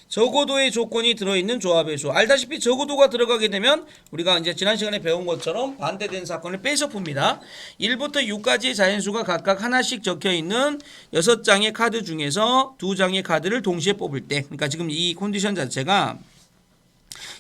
저고도의 조건이 들어있는 조합의 수. 알다시피 저고도가 들어가게 되면 우리가 이제 지난 시간에 배운 것처럼 반대된 사건을 빼서 풉니다. 1부터 6까지의 자연수가 각각 하나씩 적혀있는 6장의 카드 중에서 2장의 카드를 동시에 뽑을 때, 그러니까 지금 이 컨디션 자체가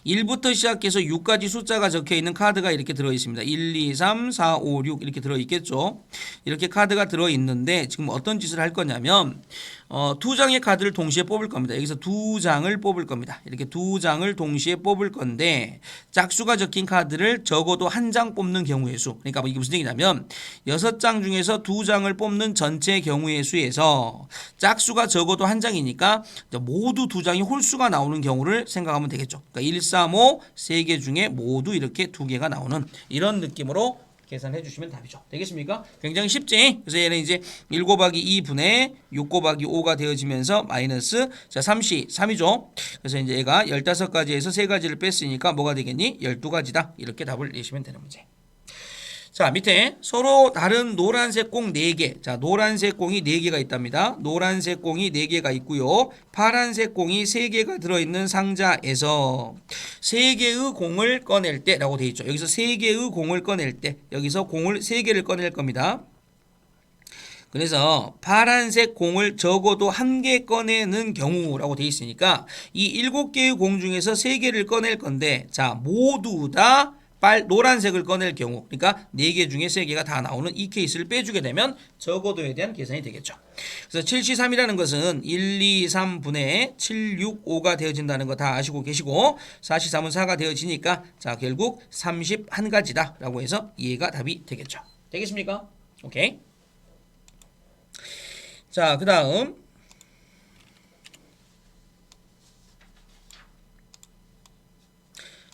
1부터 시작해서 6까지 숫자가 적혀있는 카드가 이렇게 들어있습니다. 1, 2, 3, 4, 5, 6 이렇게 들어있겠죠. 이렇게 카드가 들어있는데 지금 어떤 짓을 할 거냐면 2장의 카드를 동시에 뽑을 겁니다. 여기서 2장을 뽑을 겁니다. 이렇게 2장을 동시에 뽑을 건데 짝수가 적힌 카드를 적어도 한 장 뽑는 경우의 수. 그러니까 이게 무슨 얘기냐면 6장 중에서 2장을 뽑는 전체 경우의 수에서 짝수가 적어도 한 장이니까 모두 2장이 홀수가 나오는 경우를 생각하면 되겠죠. 그러니까 1, 3, 5 3개 중에 모두 이렇게 2개가 나오는 이런 느낌으로 계산해 주시면 답이죠. 되겠습니까? 굉장히 쉽지? 그래서 얘는 이제 1 곱하기 2분의 6 곱하기 5가 되어지면서 마이너스 자 3이죠. 그래서 이제 얘가 15가지에서 3가지를 뺐으니까 뭐가 되겠니? 12가지다. 이렇게 답을 내시면 되는 문제. 자, 밑에 서로 다른 노란색 공 4개. 자, 노란색 공이 4개가 있답니다. 노란색 공이 4개가 있고요. 파란색 공이 3개가 들어있는 상자에서 3개의 공을 꺼낼 때 라고 되어 있죠. 여기서 3개의 공을 꺼낼 때 여기서 공을 3개를 꺼낼 겁니다. 그래서 파란색 공을 적어도 1개 꺼내는 경우라고 되어 있으니까 이 7개의 공 중에서 3개를 꺼낼 건데 자, 모두 다 노란색을 꺼낼 경우, 그러니까 4개 중에 3개가 다 나오는 이 케이스를 빼주게 되면 적어도에 대한 계산이 되겠죠. 그래서 7C3이라는 것은 1, 2, 3분의 7, 6, 5가 되어진다는 거 다 아시고 계시고 4C3은 4가 되어지니까 자, 결국 31가지다 라고 해서 얘가 답이 되겠죠. 되겠습니까? 오케이. 자, 그 다음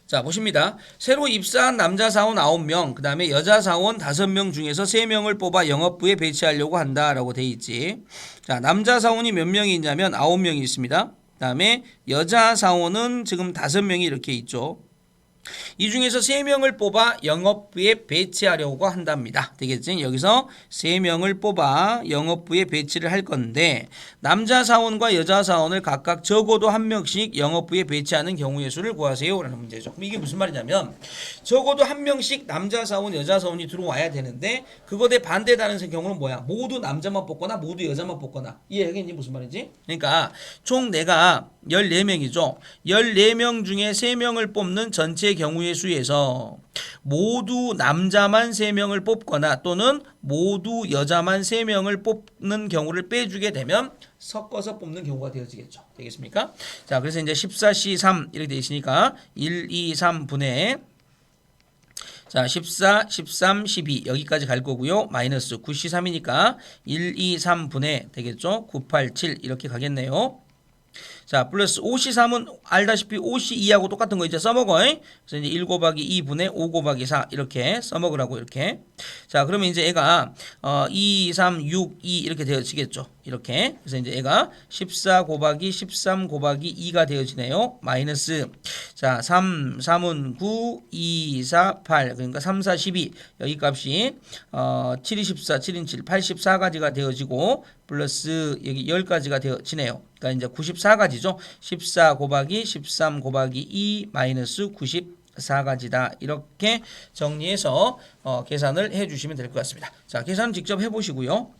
자, 보십니다. 새로 입사한 남자 사원 9명, 그 다음에 여자 사원 5명 중에서 3명을 뽑아 영업부에 배치하려고 한다라고 돼 있지. 자, 남자 사원이 몇 명이 있냐면 9명이 있습니다. 그 다음에 여자 사원은 지금 5명이 이렇게 있죠. 이 중에서 3명을 뽑아 영업부에 배치하려고 한답니다. 되겠지? 여기서 3명을 뽑아 영업부에 배치를 할 건데 남자 사원과 여자 사원을 각각 적어도 1명씩 영업부에 배치하는 경우의 수를 구하세요 라는 문제죠. 그럼 이게 무슨 말이냐면 적어도 1명씩 남자 사원, 여자 사원이 들어와야 되는데 그것에 반대되는 경우는 뭐야? 모두 남자만 뽑거나 모두 여자만 뽑거나 이해하겠니? 무슨 말인지? 그러니까 총 내가 14명이죠. 14명 중에 3명을 뽑는 전체 경우의 수에서 모두 남자만 3명을 뽑거나 또는 모두 여자만 3명을 뽑는 경우를 빼주게 되면 섞어서 뽑는 경우가 되어지겠죠. 되겠습니까? 자, 그래서 이제 14C3 이렇게 되어 있으니까 1, 2, 3분의 자, 14, 13, 12 여기까지 갈 거고요. 마이너스 9C3이니까 1, 2, 3분의 되겠죠. 9, 8, 7 이렇게 가겠네요. 자, 플러스 5C3은 알다시피 5C2하고 똑같은 거 이제 써먹어. 그래서 이제 1 곱하기 2분의 5 곱하기 4 이렇게 써먹으라고 이렇게. 자, 그러면 이제 얘가 2, 3, 6, 2 이렇게 되어지겠죠. 이렇게. 그래서 이제 얘가 14 곱하기 13 곱하기 2가 되어지네요. 마이너스 자, 3, 3은 9, 2, 4, 8 그러니까 3, 4, 12 여기 값이 7, 2, 14, 7인 7, 84가지가 되어지고 플러스 여기 10가지가 되어지네요. 그러니까 이제 94가지죠. 14 곱하기 13 곱하기 2 마이너스 94가지다. 이렇게 정리해서 계산을 해주시면 될 것 같습니다. 자, 계산 직접 해보시고요.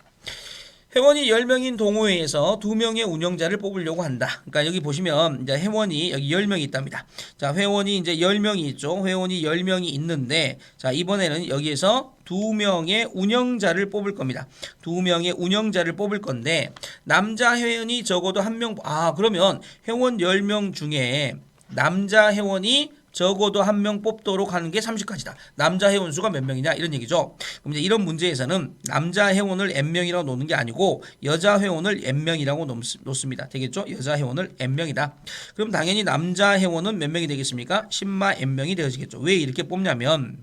회원이 10명인 동호회에서 2명의 운영자를 뽑으려고 한다. 그러니까 여기 보시면 이제 회원이 여기 10명이 있답니다. 자, 회원이 이제 10명이 있죠. 회원이 10명이 있는데 자, 이번에는 여기에서 2명의 운영자를 뽑을 겁니다. 2명의 운영자를 뽑을 건데 남자 회원이 적어도 1명 그러면 회원 10명 중에 남자 회원이 적어도 1명 뽑도록 하는 게 30가지다. 남자 회원 수가 몇 명이냐 이런 얘기죠. 그럼 이제 이런 문제에서는 남자 회원을 n명이라고 놓는 게 아니고 여자 회원을 n명이라고 놓습니다. 되겠죠? 여자 회원을 n명이다. 그럼 당연히 남자 회원은 몇 명이 되겠습니까? 10마 n명이 되어지겠죠. 왜 이렇게 뽑냐면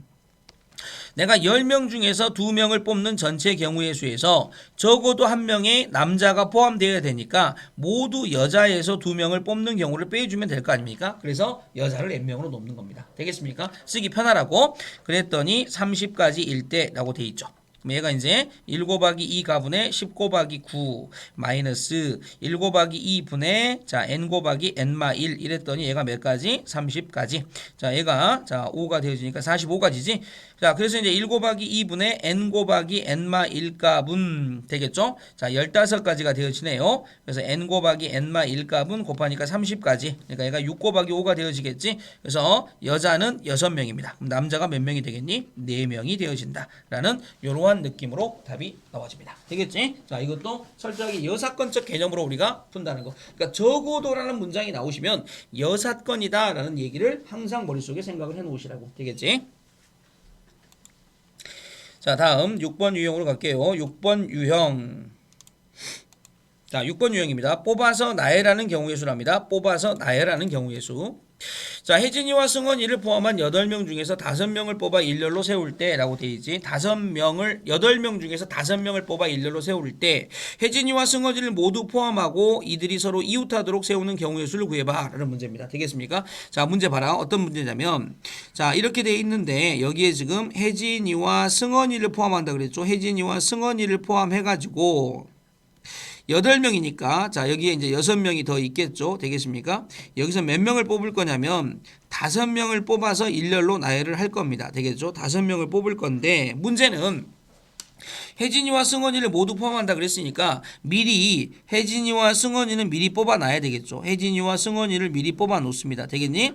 내가 10명 중에서 2명을 뽑는 전체 경우의 수에서 적어도 1명의 남자가 포함되어야 되니까 모두 여자에서 2명을 뽑는 경우를 빼주면 될 거 아닙니까? 그래서 여자를 N명으로 놓는 겁니다. 되겠습니까? 쓰기 편하라고. 그랬더니 30까지 1대라고 돼 있죠. 그럼 얘가 이제 1 곱하기 2 가분의 10 곱하기 9 마이너스 1 곱하기 2분의 자 n 곱하기 n마 1 이랬더니 얘가 몇 가지? 30까지. 자 얘가 자 5가 되어지니까 45가지지. 자 그래서 이제 1 곱하기 2분의 n 곱하기 n마 1 값은 되겠죠? 자 15가지가 되어지네요. 그래서 n 곱하기 n마 1 값은 곱하니까 30까지. 그러니까 얘가 6 곱하기 5가 되어지겠지. 그래서 여자는 6명입니다. 그럼 남자가 몇 명이 되겠니? 4명이 되어진다. 라는 요러한 느낌으로 답이 나와집니다. 되겠지? 자 이것도 철저하게 여사건적 개념으로 우리가 푼다는 거. 그러니까 적어도라는 문장이 나오시면 여사건이다 라는 얘기를 항상 머릿속에 생각을 해 놓으시라고. 되겠지? 자 다음 6번 유형으로 갈게요. 6번 유형. 자 6번 유형입니다. 뽑아서 나열하는 경우의 수랍니다. 뽑아서 나열하는 경우의 수. 자 혜진이와 승원이를 포함한 8명 중에서 5명을 뽑아 일렬로 세울 때 라고 되어 있지. 8명 중에서 5명을 뽑아 일렬로 세울 때 혜진이와 승원이를 모두 포함하고 이들이 서로 이웃하도록 세우는 경우의 수를 구해봐 라는 문제입니다. 되겠습니까? 자 문제 봐라. 어떤 문제냐면 자 이렇게 되어 있는데 여기에 지금 혜진이와 승원이를 포함한다 그랬죠. 혜진이와 승원이를 포함해가지고 8명이니까 자 여기에 이제 6명이 더 있겠죠. 되겠습니까? 여기서 몇 명을 뽑을 거냐면 5명을 뽑아서 일렬로 나열을 할 겁니다. 되겠죠? 5명을 뽑을 건데 문제는 혜진이와 승원이를 모두 포함한다 그랬으니까 미리 혜진이와 승원이는 미리 뽑아놔야 되겠죠. 혜진이와 승원이를 미리 뽑아 놓습니다. 되겠니?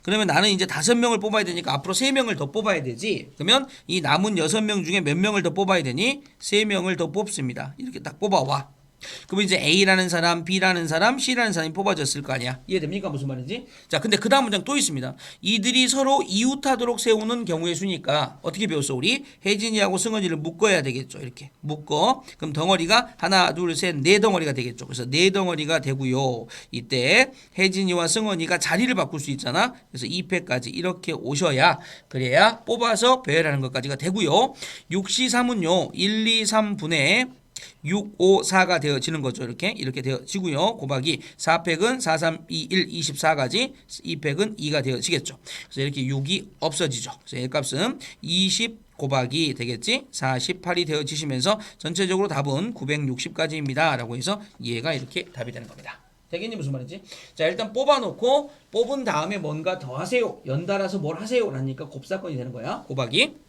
그러면 나는 이제 5명을 뽑아야 되니까 앞으로 3명을 더 뽑아야 되지. 그러면 이 남은 6명 중에 몇 명을 더 뽑아야 되니? 3명을 더 뽑습니다. 이렇게 딱 뽑아와. 그럼 이제 A라는 사람, B라는 사람, C라는 사람이 뽑아졌을 거 아니야. 이해됩니까? 무슨 말인지? 자, 근데 그 다음 문장 또 있습니다. 이들이 서로 이웃하도록 세우는 경우의 수니까 어떻게 배웠어? 우리 혜진이하고 승원이를 묶어야 되겠죠. 이렇게 묶어. 그럼 덩어리가 하나, 둘, 셋, 4덩어리가 되겠죠. 그래서 4덩어리가 되고요. 이때 혜진이와 승원이가 자리를 바꿀 수 있잖아. 그래서 2패까지 이렇게 오셔야 그래야 뽑아서 배열하는 것까지가 되고요. 6C3은요. 1, 2, 3분의 6, 5, 4가 되어지는 거죠. 이렇게 되어지고요. 곱하기 4팩은 4, 3, 2, 1, 24가지 2팩은 2가 되어지겠죠. 그래서 이렇게 6이 없어지죠. 그래서 L 값은 20 곱하기 되겠지? 48이 되어지시면서 전체적으로 답은 960까지입니다. 라고 해서 얘가 이렇게 답이 되는 겁니다. 되겠니? 무슨 말인지? 자 일단 뽑아놓고 뽑은 다음에 뭔가 더 하세요. 연달아서 뭘 하세요. 라니까 곱사건이 되는 거야. 곱하기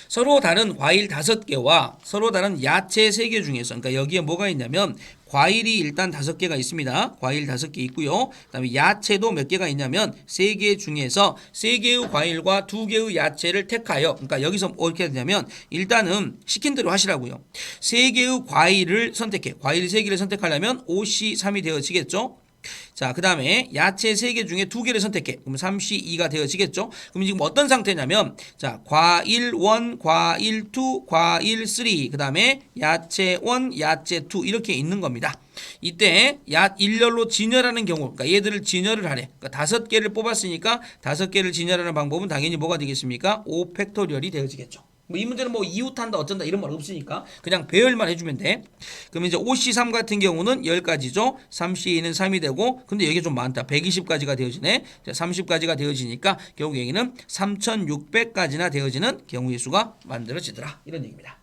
서로 다른 과일 5개와 서로 다른 야채 3개 중에서 그러니까 여기에 뭐가 있냐면 과일이 일단 5개가 있습니다. 과일 5개 있고요. 그다음에 야채도 몇 개가 있냐면 3개 중에서 3개의 과일과 2개의 야채를 택하여 그러니까 여기서 어떻게 되냐면 일단은 시킨 대로 하시라고요. 3개의 과일을 선택해. 과일 3개를 선택하려면 5C3이 되어지겠죠. 자, 그 다음에 야채 3개 중에 2개를 선택해. 그러면 3C2가 되어지겠죠? 그럼 지금 어떤 상태냐면, 자, 과일 1, 과일 2, 과일 3, 그 다음에 야채 1, 야채 2 이렇게 있는 겁니다. 이때 일렬로 진열하는 경우, 그러니까 얘들을 진열을 하래. 그러니까 5개를 뽑았으니까 5개를 진열하는 방법은 당연히 뭐가 되겠습니까? 5팩토리얼이 되어지겠죠. 뭐 이 문제는 뭐 이웃한다 어쩐다 이런 말 없으니까 그냥 배열만 해주면 돼. 그럼 이제 5C3 같은 경우는 10가지죠. 3C2는 3이 되고 근데 여기 좀 많다. 120가지가 되어지네. 30가지가 되어지니까 결국 여기는 3600까지나 되어지는 경우의 수가 만들어지더라. 이런 얘기입니다.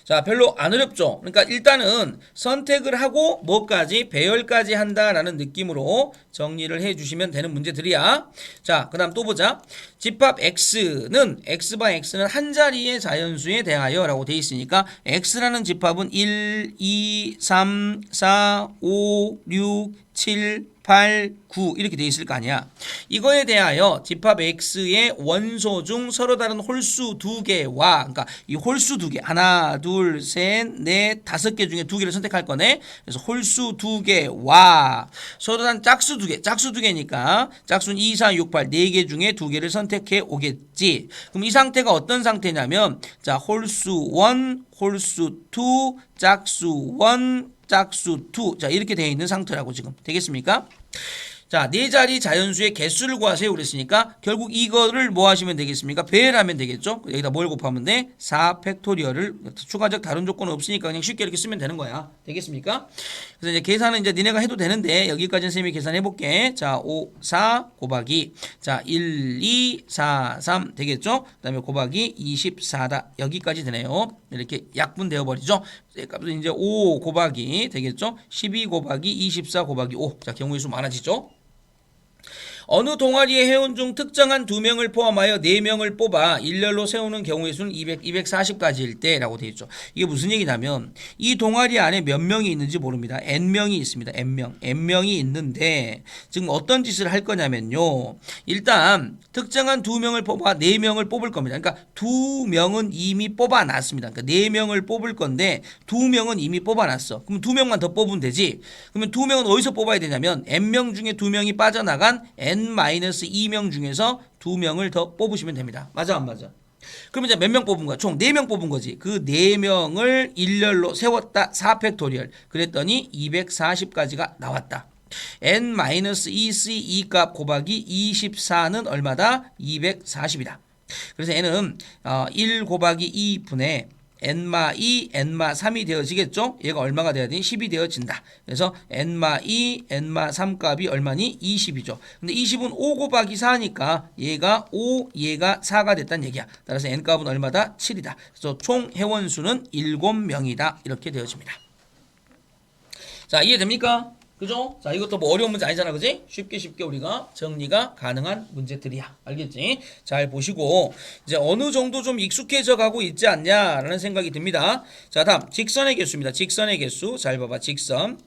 자, 별로 안 어렵죠. 그러니까 일단은 선택을 하고 뭐까지 배열까지 한다라는 느낌으로 정리를 해주시면 되는 문제들이야. 자, 그 다음 또 보자. 집합 X는 X바 X는 한 자리의 자연수에 대하여 라고 돼 있으니까 X라는 집합은 1, 2, 3, 4, 5, 6, 7, 8, 9 이렇게 돼 있을 거 아니야. 이거에 대하여 집합 X의 원소 중 서로 다른 홀수 2개와 그러니까 이 홀수 2개 하나 둘 셋 넷 5개 중에 2개를 선택할 거네. 그래서 홀수 2개와 서로 다른 짝수 2개 짝수 2개니까 짝수는 2, 4, 6, 8 4개 중에 2개를 선택해 오겠지. 그럼 이 상태가 어떤 상태냐면 자 홀수 1 홀수 2 짝수 1 짝수 2 자 이렇게 되어 있는 상태라고 지금 되겠습니까? 자, 네 자리 자연수의 개수를 구하세요 그랬으니까 결국 이거를 뭐 하시면 되겠습니까? 배를 하면 되겠죠? 여기다 뭘 곱하면 돼? 4 팩토리얼을 추가적 다른 조건은 없으니까 그냥 쉽게 이렇게 쓰면 되는 거야. 되겠습니까? 그래서 이제 계산은 이제 니네가 해도 되는데 여기까지는 쌤이 계산해 볼게. 자, 5, 4 곱하기 자, 1, 2, 4, 3 되겠죠? 그다음에 곱하기 24다. 여기까지 되네요. 이렇게 약분되어 버리죠. 값은 이제 5 곱하기 되겠죠? 12 곱하기 24 곱하기 5. 자, 경우의 수 많아지죠? 어느 동아리의 회원 중 특정한 2명을 포함하여 4명을 뽑아 일렬로 세우는 경우의 수는 240가지일 때라고 되어 있죠. 이게 무슨 얘기냐면 이 동아리 안에 몇 명이 있는지 모릅니다. n명이 있습니다. n명이 있는데 지금 어떤 짓을 할 거냐면요. 일단 특정한 2명을 뽑아 4명을 뽑을 겁니다. 그러니까 2명은 이미 뽑아놨습니다. 그러니까 4명을 뽑을 건데 2명은 이미 뽑아놨어. 그럼 2명만 더 뽑으면 되지. 그러면 2명은 어디서 뽑아야 되냐면 n명 중에 2명이 빠져나간 n-2명 중에서 2명을 더 뽑으시면 됩니다. 맞아 안 맞아? 그럼 이제 몇 명 뽑은 거야? 총 4명 뽑은 거지. 그 4명을 일렬로 세웠다. 4팩토리얼. 그랬더니 240까지가 나왔다. n-2c 2값 곱하기 24는 얼마다? 240이다. 그래서 n은 1 곱하기 2분의 n-2, n-3이 되어지겠죠? 얘가 얼마가 돼야 되니? 10이 되어진다. 그래서 n-2, n-3 값이 얼마니? 20이죠. 근데 20은 5 곱하기 4니까 얘가 5, 얘가 4가 됐다는 얘기야. 따라서 n 값은 얼마다? 7이다. 그래서 총 회원수는 7명이다. 이렇게 되어집니다. 자, 이해됩니까? 그죠? 자, 이것도 뭐 어려운 문제 아니잖아. 그지? 쉽게 우리가 정리가 가능한 문제들이야. 알겠지? 잘 보시고 이제 어느 정도 좀 익숙해져 가고 있지 않냐라는 생각이 듭니다. 자, 다음 직선의 개수입니다. 직선의 개수. 잘 봐봐. 직선.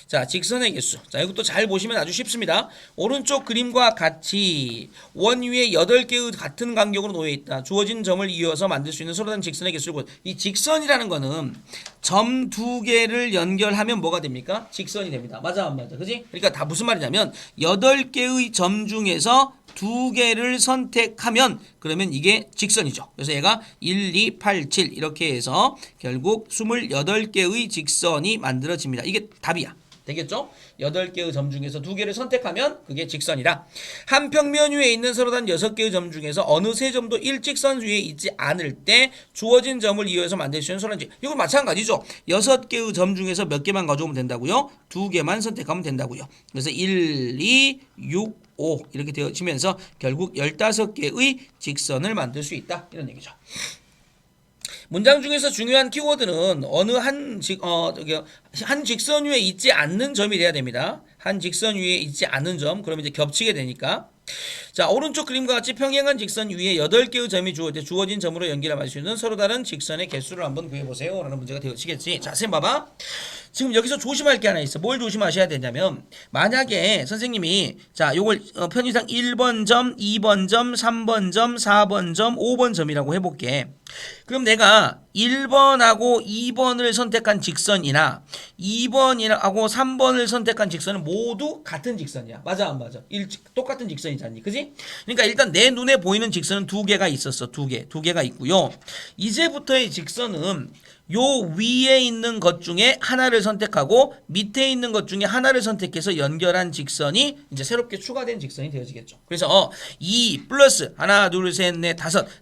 자, 직선의 개수. 자, 이것도 잘 보시면 아주 쉽습니다. 오른쪽 그림과 같이 원 위에 8개의 같은 간격으로 놓여 있다. 주어진 점을 이어서 만들 수 있는 서로 다른 직선의 개수를 보. 이 직선이라는 거는 점 2개를 연결하면 뭐가 됩니까? 직선이 됩니다. 맞아 안 맞아? 그지? 그러니까 다 무슨 말이냐면 8개의 점 중에서 2개를 선택하면 그러면 이게 직선이죠. 그래서 얘가 1, 2, 8, 7 이렇게 해서 결국 28개의 직선이 만들어집니다. 이게 답이야. 되겠죠? 8개의 점 중에서 2개를 선택하면 그게 직선이다. 한 평면 위에 있는 서로 다른 6개의 점 중에서 어느 3점도 일직선 위에 있지 않을 때 주어진 점을 이용해서 만들 수 있는 서로 다른 이건 마찬가지죠. 6개의 점 중에서 몇 개만 가져오면 된다고요? 2개만 선택하면 된다고요. 그래서 1, 2, 6, 5 이렇게 되어지면서 결국 15개의 직선을 만들 수 있다. 이런 얘기죠. 문장 중에서 중요한 키워드는 어느 한 직선 위에 있지 않는 점이 돼야 됩니다. 한 직선 위에 있지 않는 점. 그러면 이제 겹치게 되니까. 자, 오른쪽 그림과 같이 평행한 직선 위에 8개의 점이 주어진 점으로 연결할 수 있는 서로 다른 직선의 개수를 한번 구해보세요. 라는 문제가 되어지겠지. 자, 쌤 봐봐. 지금 여기서 조심할 게 하나 있어. 뭘 조심하셔야 되냐면 만약에 선생님이 자, 요걸 편의상 1번 점, 2번 점, 3번 점, 4번 점, 5번 점이라고 해볼게. 그럼 내가 1번하고 2번을 선택한 직선이나 2번하고 3번을 선택한 직선은 모두 같은 직선이야. 맞아 안 맞아? 똑같은 직선이잖니. 그지? 그러니까 일단 내 눈에 보이는 직선은 2개가 있었어. 2개가 있고요. 이제부터의 직선은 요 위에 있는 것 중에 하나를 선택하고 밑에 있는 것 중에 하나를 선택해서 연결한 직선이 이제 새롭게 추가된 직선이 되어지겠죠. 그래서 2 플러스 하나 둘 셋 넷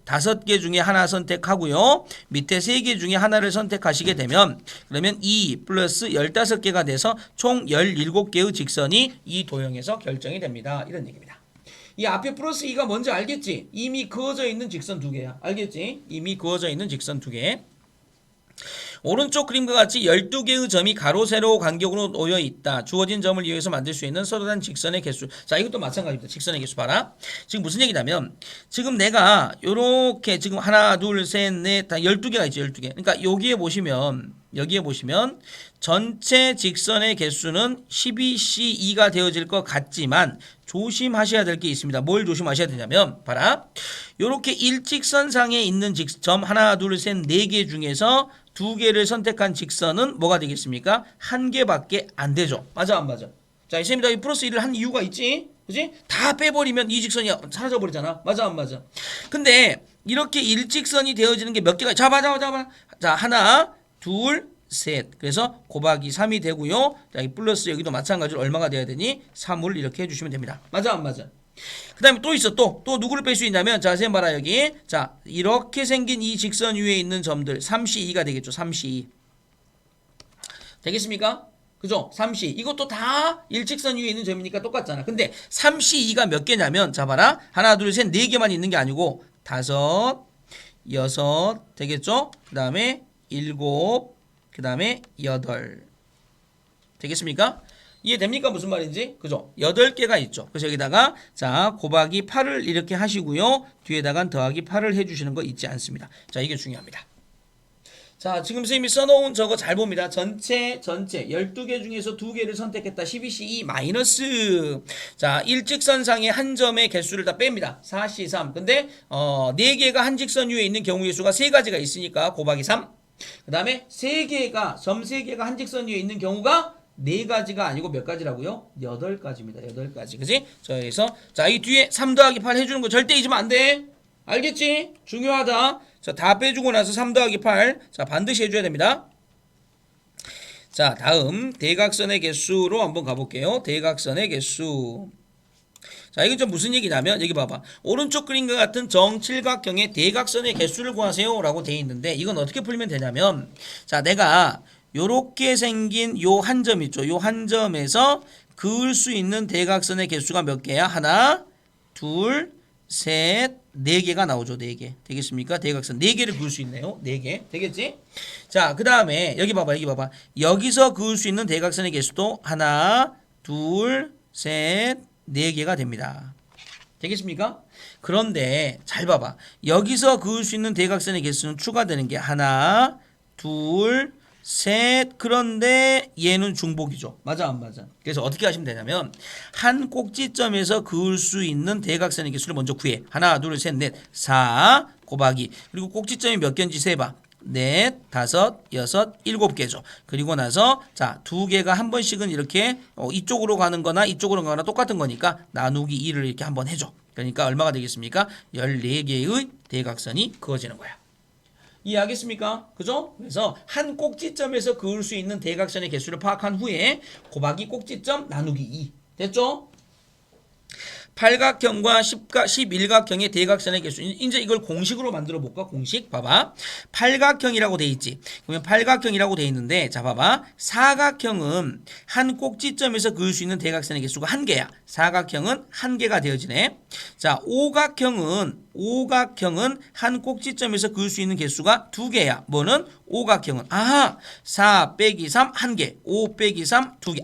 다섯 개 중에 하나 선택하고요. 밑에 3개 중에 하나를 선택하시게 되면 그러면 2 플러스 15개가 돼서 총 17개의 직선이 이 도형에서 결정이 됩니다. 이런 얘기입니다. 이 앞에 플러스 2가 뭔지 알겠지? 이미 그어져 있는 직선 2개야. 알겠지? 이미 그어져 있는 직선 2개. 오른쪽 그림과 같이 12개의 점이 가로 세로 간격으로 놓여 있다. 주어진 점을 이용해서 만들 수 있는 서로 다른 직선의 개수. 자, 이것도 마찬가지입니다. 직선의 개수 봐라. 지금 무슨 얘기냐면 지금 내가 요렇게 지금 하나 둘 셋 넷 다 12개가 있죠. 12개. 그러니까 여기에 보시면 전체 직선의 개수는 12C2가 되어질 것 같지만 조심하셔야 될 게 있습니다. 뭘 조심하셔야 되냐면 봐라. 요렇게 일직선상에 있는 점 하나 둘 셋 4개 중에서 2개를 선택한 직선은 뭐가 되겠습니까? 1개밖에 안 되죠. 맞아 안 맞아? 자, 이쌤이 이 플러스 1을 한 이유가 있지? 그지? 다 빼버리면 이 직선이 사라져 버리잖아. 맞아 안 맞아? 근데 이렇게 일직선이 되어지는 게 몇 개가 자, 맞아. 자, 하나, 둘, 셋. 그래서 곱하기 3이 되고요. 자, 이 플러스 여기도 마찬가지로 얼마가 돼야 되니? 3을 이렇게 해주시면 됩니다. 맞아 안 맞아? 그 다음에 또 있어. 또 누구를 뺄 수 있냐면 자, 쌤 봐라 여기. 자, 이렇게 생긴 이 직선 위에 있는 점들 3C2가 되겠죠. 3C2 되겠습니까? 그죠? 3C 이것도 다 일직선 위에 있는 점이니까 똑같잖아. 근데 3C2가 몇 개냐면 자 봐라. 하나 둘 셋 네 개만 있는 게 아니고 5, 6 되겠죠? 그 다음에 7, 그 다음에 8 되겠습니까? 이해됩니까? 무슨 말인지? 그죠? 8개가 있죠. 그래서 여기다가 자 곱하기 8을 이렇게 하시고요. 뒤에다가 더하기 8을 해주시는 거 잊지 않습니다. 자, 이게 중요합니다. 자, 지금 선생님이 써놓은 저거 잘 봅니다. 전체 12개 중에서 2개를 선택했다. 12C2 마이너스. 자, 일직선상의 한 점의 개수를 다 뺍니다. 4C3. 근데 4개가 한 직선 위에 있는 경우의 수가 3가지가 있으니까 곱하기 3. 그 다음에 3개가 점 3개가 한 직선 위에 있는 경우가 4가지가 아니고 몇 가지라고요? 8가지입니다. 8가지. 그지? 자, 여기서 자, 이 뒤에 3 더하기 8 해주는 거 절대 잊으면 안 돼. 알겠지? 중요하다. 자, 다 빼주고 나서 3 더하기 8. 자, 반드시 해줘야 됩니다. 자, 다음 대각선의 개수로 한번 가볼게요. 대각선의 개수. 자, 이건 좀 무슨 얘기냐면 여기 봐봐. 오른쪽 그림과 같은 정칠각형의 대각선의 개수를 구하세요 라고 돼 있는데 이건 어떻게 풀면 되냐면 자, 내가 요렇게 생긴 요 한 점 있죠. 요 한 점에서 그을 수 있는 대각선의 개수가 몇 개야? 하나, 둘, 셋, 4개가 나오죠. 4개. 되겠습니까? 대각선 4개를 그을 수 있네요. 4개. 되겠지? 자, 그 다음에 여기 봐봐. 여기서 그을 수 있는 대각선의 개수도 하나, 둘, 셋, 4개가 됩니다. 되겠습니까? 그런데 잘 봐봐. 여기서 그을 수 있는 대각선의 개수는 추가되는 게 하나, 둘, 셋. 그런데 얘는 중복이죠. 맞아 안 맞아? 그래서 어떻게 하시면 되냐면 한 꼭지점에서 그을 수 있는 대각선의 개수를 먼저 구해. 하나, 둘, 셋, 넷, 4 곱하기 그리고 꼭지점이 몇 개인지 세봐. 넷, 5, 6, 7개죠. 그리고 나서 자, 2개가 한 번씩은 이렇게 이쪽으로 가는 거나 이쪽으로 가거나 똑같은 거니까 나누기 2를 이렇게 한번 해줘. 그러니까 얼마가 되겠습니까? 14개의 대각선이 그어지는 거야. 이해하겠습니까? 그죠? 그래서 한 꼭지점에서 그을 수 있는 대각선의 개수를 파악한 후에 곱하기 꼭지점 나누기 2 됐죠? 팔각형과 11각형의 대각선의 개수. 이제 이걸 공식으로 만들어 볼까? 공식 봐봐. 팔각형이라고 돼 있지. 그러면 팔각형이라고 돼 있는데 자 봐봐. 사각형은 한 꼭지점에서 그을 수 있는 대각선의 개수가 1개야. 사각형은 1개가 되어지네. 자, 오각형은 한 꼭지점에서 그을 수 있는 개수가 2개야. 뭐는? 오각형은 4 빼기 3 1개, 5 빼기 3 2개.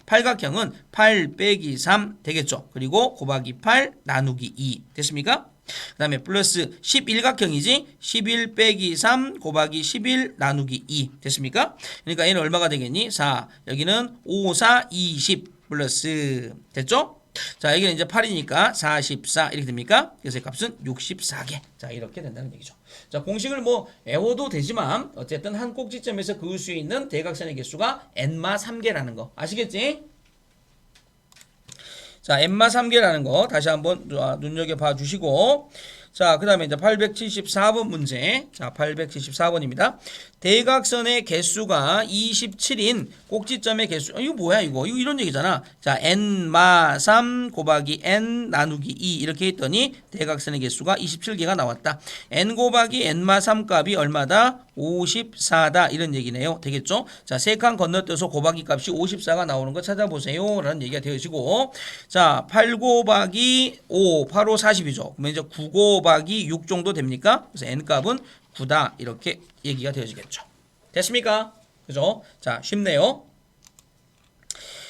팔각형은 8 빼기 3 되겠죠. 그리고 곱하기 8 나누기 2 됐습니까? 그 다음에 플러스 11각형이지. 11 빼기 3 곱하기 11 나누기 2 됐습니까? 그러니까 얘는 얼마가 되겠니? 4. 여기는 5, 4, 20 플러스 됐죠? 자, 여기는 이제 8이니까 44 이렇게 됩니까? 그래서 이 값은 64개. 자, 이렇게 된다는 얘기죠. 자, 공식을 뭐 외워도 되지만 어쨌든 한 꼭지점에서 그을 수 있는 대각선의 개수가 n마 3개라는 거 아시겠지? 자, n마 3개라는 거 다시 한번 눈여겨봐 주시고 자, 그 다음에 이제 874번 문제. 자, 874번입니다. 대각선의 개수가 27인 꼭지점의 개수. 이거 뭐야, 이거 이런 얘기잖아. 자, n마 3 곱하기 n 나누기 2 이렇게 했더니 대각선의 개수가 27개가 나왔다. n 곱하기 n마 3 값이 얼마다? 54다. 이런 얘기네요. 되겠죠? 자, 3칸 건너뛰어서 곱하기 값이 54가 나오는 거 찾아보세요. 라는 얘기가 되어지고 자, 8 곱하기 5, 8, 5, 40이죠. 그러면 이제 9 곱하기 6 정도 됩니까? 그래서 n값은 9다. 이렇게 얘기가 되어지겠죠. 됐습니까? 그죠? 자, 쉽네요.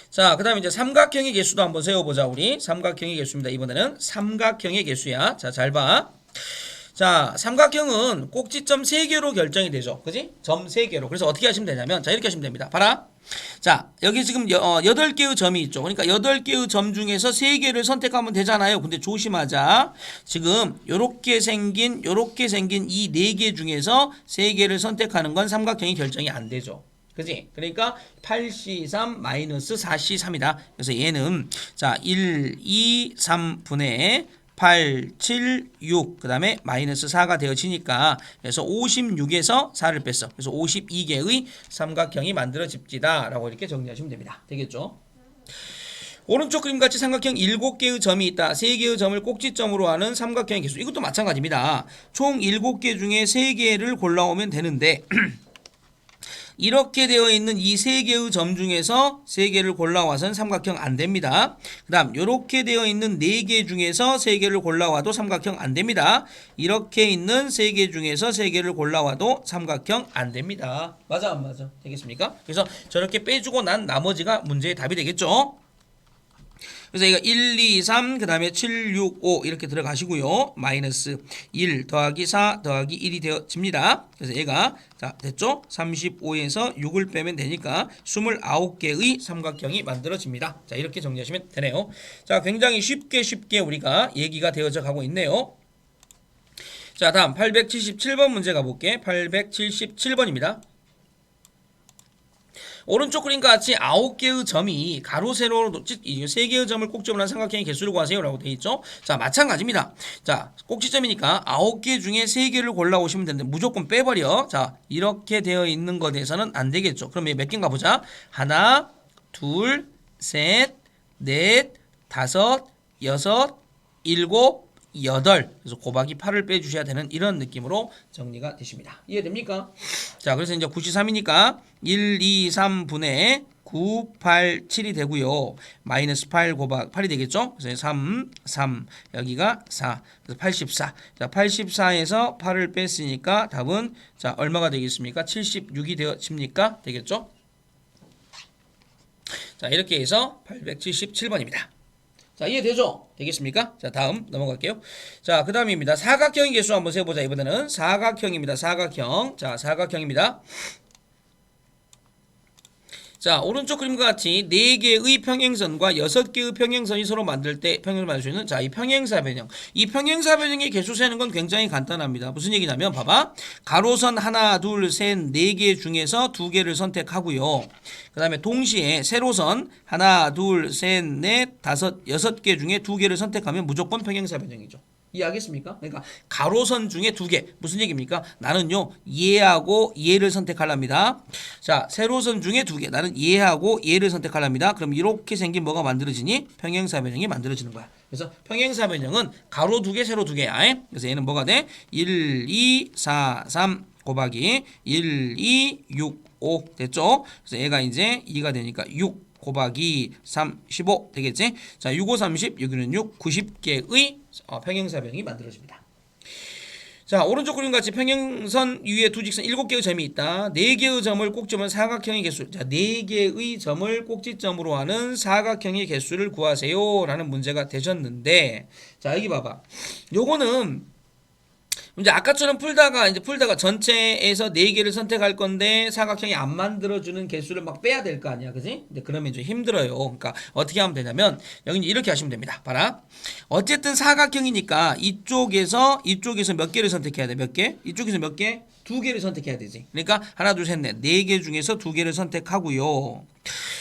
자, 그 다음에 이제 삼각형의 개수도 한번 세워보자, 우리. 삼각형의 개수입니다. 이번에는 삼각형의 개수야. 자, 잘 봐. 자, 삼각형은 꼭지점 3개로 결정이 되죠. 그지? 점 3개로. 그래서 어떻게 하시면 되냐면, 자, 이렇게 하시면 됩니다. 봐라. 자, 여기 지금 8개의 점이 있죠. 그러니까 8개의 점 중에서 3개를 선택하면 되잖아요. 근데 조심하자. 지금 요렇게 생긴 이 4개 중에서 3개를 선택하는 건 삼각형이 결정이 안 되죠. 그지? 그러니까 8C3 마이너스 4C3이다. 그래서 얘는 자, 1, 2, 3분의 8, 7, 6, 그 다음에 마이너스 4가 되어지니까 그래서 56에서 4를 뺐어. 그래서 52개의 삼각형이 만들어집니다. 라고 이렇게 정리하시면 됩니다. 되겠죠? 오른쪽 그림 같이 삼각형 7개의 점이 있다. 3개의 점을 꼭지점으로 하는 삼각형의 개수. 이것도 마찬가지입니다. 총 7개 중에 3개를 골라오면 되는데 이렇게 되어 있는 이 3개의 점 중에서 3개를 골라와서는 삼각형 안 됩니다. 그 다음 이렇게 되어 있는 4개 중에서 3개를 골라와도 삼각형 안 됩니다. 이렇게 있는 3개 중에서 3개를 골라와도 삼각형 안 됩니다. 맞아 안 맞아? 되겠습니까? 그래서 저렇게 빼주고 난 나머지가 문제의 답이 되겠죠. 그래서 이거 1, 2, 3, 그 다음에 7, 6, 5 이렇게 들어가시고요. 마이너스 1 더하기 4 더하기 1이 되어집니다. 그래서 얘가 자 됐죠? 35에서 6을 빼면 되니까 29개의 삼각형이 만들어집니다. 자 이렇게 정리하시면 되네요. 자 굉장히 쉽게 우리가 얘기가 되어져 가고 있네요. 자 다음 877번 문제 가볼게. 877번입니다. 오른쪽 그림과 같이 9개의 점이 가로 세로로 3개의 점을 꼭지점으로 한 삼각형의 개수를 구하세요 라고 되어 있죠. 자 마찬가지입니다. 자 꼭지점이니까 9개 중에 3개를 골라오시면 되는데 무조건 빼버려. 자 이렇게 되어 있는 것에서는 안 되겠죠. 그럼 몇 개인가 보자. 하나, 둘, 셋, 넷, 다섯, 여섯, 일곱, 8. 그래서 곱하기 8을 빼주셔야 되는 이런 느낌으로 정리가 되십니다. 이해됩니까? 자, 그래서 이제 93이니까 1, 2, 3분의 9, 8, 7이 되고요. 마이너스 8 곱하기 8이 되겠죠? 그래서 3, 3, 여기가 4. 그래서 84. 자, 84에서 8을 뺐으니까 답은 자, 얼마가 되겠습니까? 76이 되어집니까? 되겠죠? 자, 이렇게 해서 877번입니다. 자 이해되죠? 되겠습니까? 자 다음 넘어갈게요. 자 그 다음입니다. 사각형의 개수 한번 세보자. 이번에는 사각형입니다. 사각형. 자 사각형입니다. 자 오른쪽 그림과 같이 4개의 평행선과 6개의 평행선이 서로 만들 때 평행을 만들 수 있는 자 이 평행사변형. 이 평행사변형의 개수 세는 건 굉장히 간단합니다. 무슨 얘기냐면 봐봐. 가로선 하나 둘 셋 4개 중에서 2개를 선택하고요. 그 다음에 동시에 세로선 하나 둘 셋 넷 다섯 6개 중에 2개를 선택하면 무조건 평행사변형이죠. 이해하겠습니까? 그러니까 가로선 중에 2개. 무슨 얘기입니까? 나는요 얘하고 얘를 선택하랍니다. 자 세로선 중에 2개. 나는 얘하고 얘를 선택하랍니다. 그럼 이렇게 생긴 뭐가 만들어지니? 평행사변형이 만들어지는 거야. 그래서 평행사변형은 가로 2개 세로 2개야. 그래서 얘는 뭐가 돼? 1, 2, 4, 3 곱하기 1, 2, 6, 5 됐죠? 그래서 얘가 이제 2가 되니까 6 곱하기 3, 15 되겠지? 자, 6, 5, 30, 여기는 6, 90개의 평행사변형이 만들어집니다. 자, 오른쪽 그림 같이 평행선 위에 두 직선 7개의 점이 있다. 4개의 점을 꼭지점은 사각형의 개수. 자, 4개의 점을 꼭지점으로 하는 사각형의 개수를 구하세요. 라는 문제가 되셨는데, 자, 여기 봐봐. 요거는 이제 아까처럼 풀다가 전체에서 4개를 선택할 건데 사각형이 안 만들어주는 개수를 막 빼야 될 거 아니야, 그지? 근데 그러면 좀 힘들어요. 그러니까 어떻게 하면 되냐면 여기 이렇게 하시면 됩니다. 봐라. 어쨌든 사각형이니까 이쪽에서 몇 개를 선택해야 돼? 몇 개? 이쪽에서 몇 개? 2개를 선택해야 되지. 그러니까 하나, 둘, 셋, 넷 4개 중에서 2개를 선택하고요.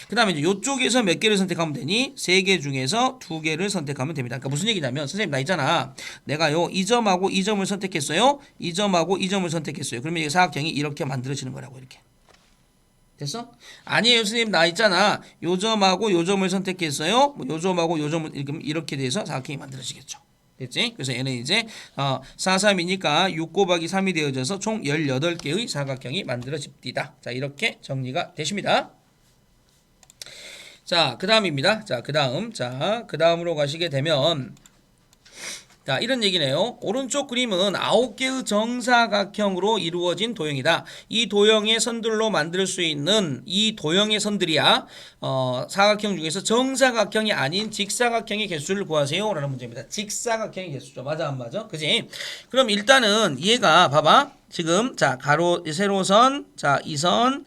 그 다음에 이제 이쪽에서 몇 개를 선택하면 되니? 3개 중에서 2개를 선택하면 됩니다. 그러니까 무슨 얘기냐면 선생님 나 있잖아. 내가요 이 점하고 이 점을 선택했어요. 이 점하고 이 점을 선택했어요. 그러면 이 사각형이 이렇게 만들어지는 거라고 이렇게. 됐어? 아니에요 선생님 나 있잖아. 요 점하고 요 점을 선택했어요. 요 점하고 요 점을 이렇게 돼서 사각형이 만들어지겠죠. 됐지? 그래서 얘는 이제 4, 3이니까 6 곱하기 3이 되어져서 총 18개의 사각형이 만들어집니다. 자 이렇게 정리가 되십니다. 자, 그 다음입니다. 자, 그 다음으로 가시게 되면, 자, 이런 얘기네요. 오른쪽 그림은 9개의 정사각형으로 이루어진 도형이다. 이 도형의 선들로 만들 수 있는 이 도형의 선들이야, 사각형 중에서 정사각형이 아닌 직사각형의 개수를 구하세요. 라는 문제입니다. 직사각형의 개수죠. 맞아, 안 맞아? 그지? 그럼 일단은 얘가, 봐봐. 지금, 자, 세로선, 자, 이선,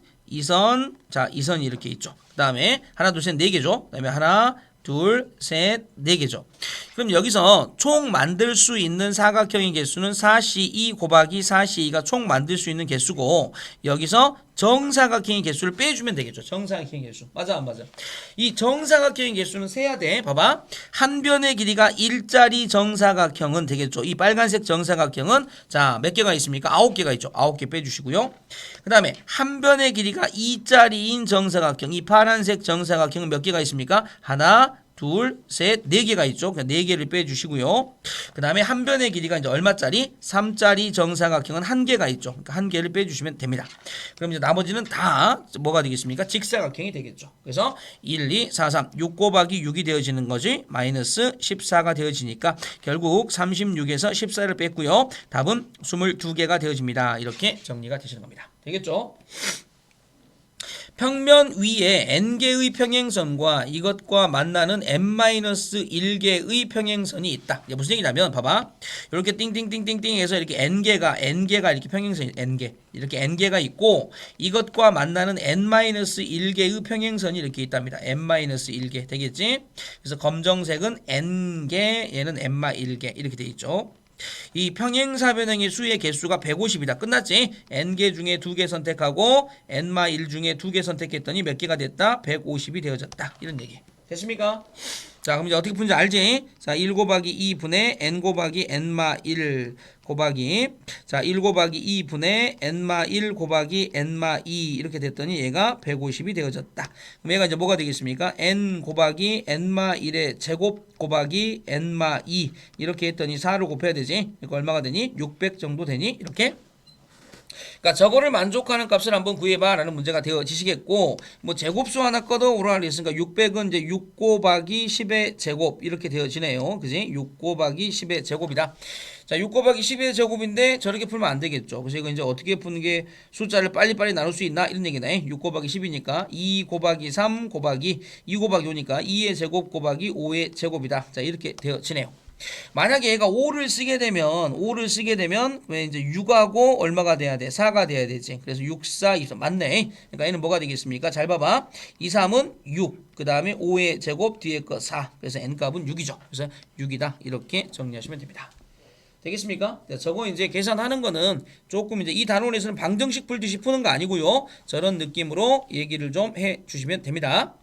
자, 이선이 이렇게 있죠. 그 다음에 하나 둘 셋 4개죠. 그 다음에 하나 둘 셋 4개죠. 그럼 여기서 총 만들 수 있는 사각형의 개수는 4C2 곱하기 4C2가 총 만들 수 있는 개수고 여기서 정사각형의 개수를 빼주면 되겠죠. 정사각형의 개수. 맞아 안 맞아? 이 정사각형의 개수는 세야 돼. 봐봐. 한 변의 길이가 1짜리 정사각형은 되겠죠. 이 빨간색 정사각형은 자, 몇 개가 있습니까? 9개가 있죠. 9개 빼주시고요. 그 다음에 한 변의 길이가 2짜리인 정사각형. 이 파란색 정사각형은 몇 개가 있습니까? 하나, 둘, 셋, 네 개가 있죠. 네 개를 빼주시고요. 그 다음에 한 변의 길이가 이제 얼마짜리? 3짜리 정사각형은 한 개가 있죠. 그러니까 한 개를 빼주시면 됩니다. 그럼 이제 나머지는 다 뭐가 되겠습니까? 직사각형이 되겠죠. 그래서 1, 2, 4, 3, 6 곱하기 6이 되어지는 거지. 마이너스 14가 되어지니까 결국 36에서 14를 뺐고요. 답은 22개가 되어집니다. 이렇게 정리가 되시는 겁니다. 되겠죠? 평면 위에 n개의 평행선과 이것과 만나는 n-1개의 평행선이 있다. 이게 무슨 얘기냐면 봐봐. 이렇게 띵띵띵띵띵 해서 이렇게 n개가 이렇게 평행선이 n개. 이렇게 n개가 있고 이것과 만나는 n-1개의 평행선이 이렇게 있답니다. n-1개 되겠지? 그래서 검정색은 n개, 얘는 n-1개 이렇게 돼 있죠. 이 평행사변형의 수의 개수가 150이다. 끝났지? n개 중에 2개 선택하고 n-1 중에 2개 선택했더니 몇 개가 됐다? 150이 되어졌다. 이런 얘기. 됐습니까? 자, 그럼 이제 어떻게 푸는지 알지? 자, 1 곱하기 2분의 n 곱하기 n-1 곱하기 자, 1 곱하기 2분의 n-1 곱하기 n-2 이렇게 됐더니 얘가 150이 되어졌다. 그럼 얘가 이제 뭐가 되겠습니까? n 곱하기 n-1의 제곱 곱하기 n-2 이렇게 했더니 4를 곱해야 되지? 이거 얼마가 되니? 600 정도 되니? 이렇게? 그러니까 저거를 만족하는 값을 한번 구해봐 라는 문제가 되어지시겠고 뭐 제곱수 하나 꺼내오라 그랬으니까 600은 이제 6 곱하기 10의 제곱 이렇게 되어지네요. 그지? 6 곱하기 10의 제곱이다. 자, 6 곱하기 10의 제곱인데 저렇게 풀면 안 되겠죠. 그래서 이거 이제 어떻게 푸는 게 숫자를 빨리빨리 나눌 수 있나 이런 얘기네. 6 곱하기 10이니까 2 곱하기 3 곱하기 2 곱하기 5니까 2의 제곱 곱하기 5의 제곱이다. 자, 이렇게 되어지네요. 만약에 얘가 5를 쓰게 되면 왜 이제 6하고 얼마가 돼야 돼? 4가 돼야 되지. 그래서 6, 4, 2, 3 맞네. 그러니까 얘는 뭐가 되겠습니까? 잘 봐봐. 2, 3은 6. 그 다음에 5의 제곱 뒤에 거 4. 그래서 n값은 6이죠. 그래서 6이다. 이렇게 정리하시면 됩니다. 되겠습니까? 저거 이제 계산하는 거는 조금 이제 이 단원에서는 방정식 풀듯이 푸는 거 아니고요. 저런 느낌으로 얘기를 좀 해 주시면 됩니다.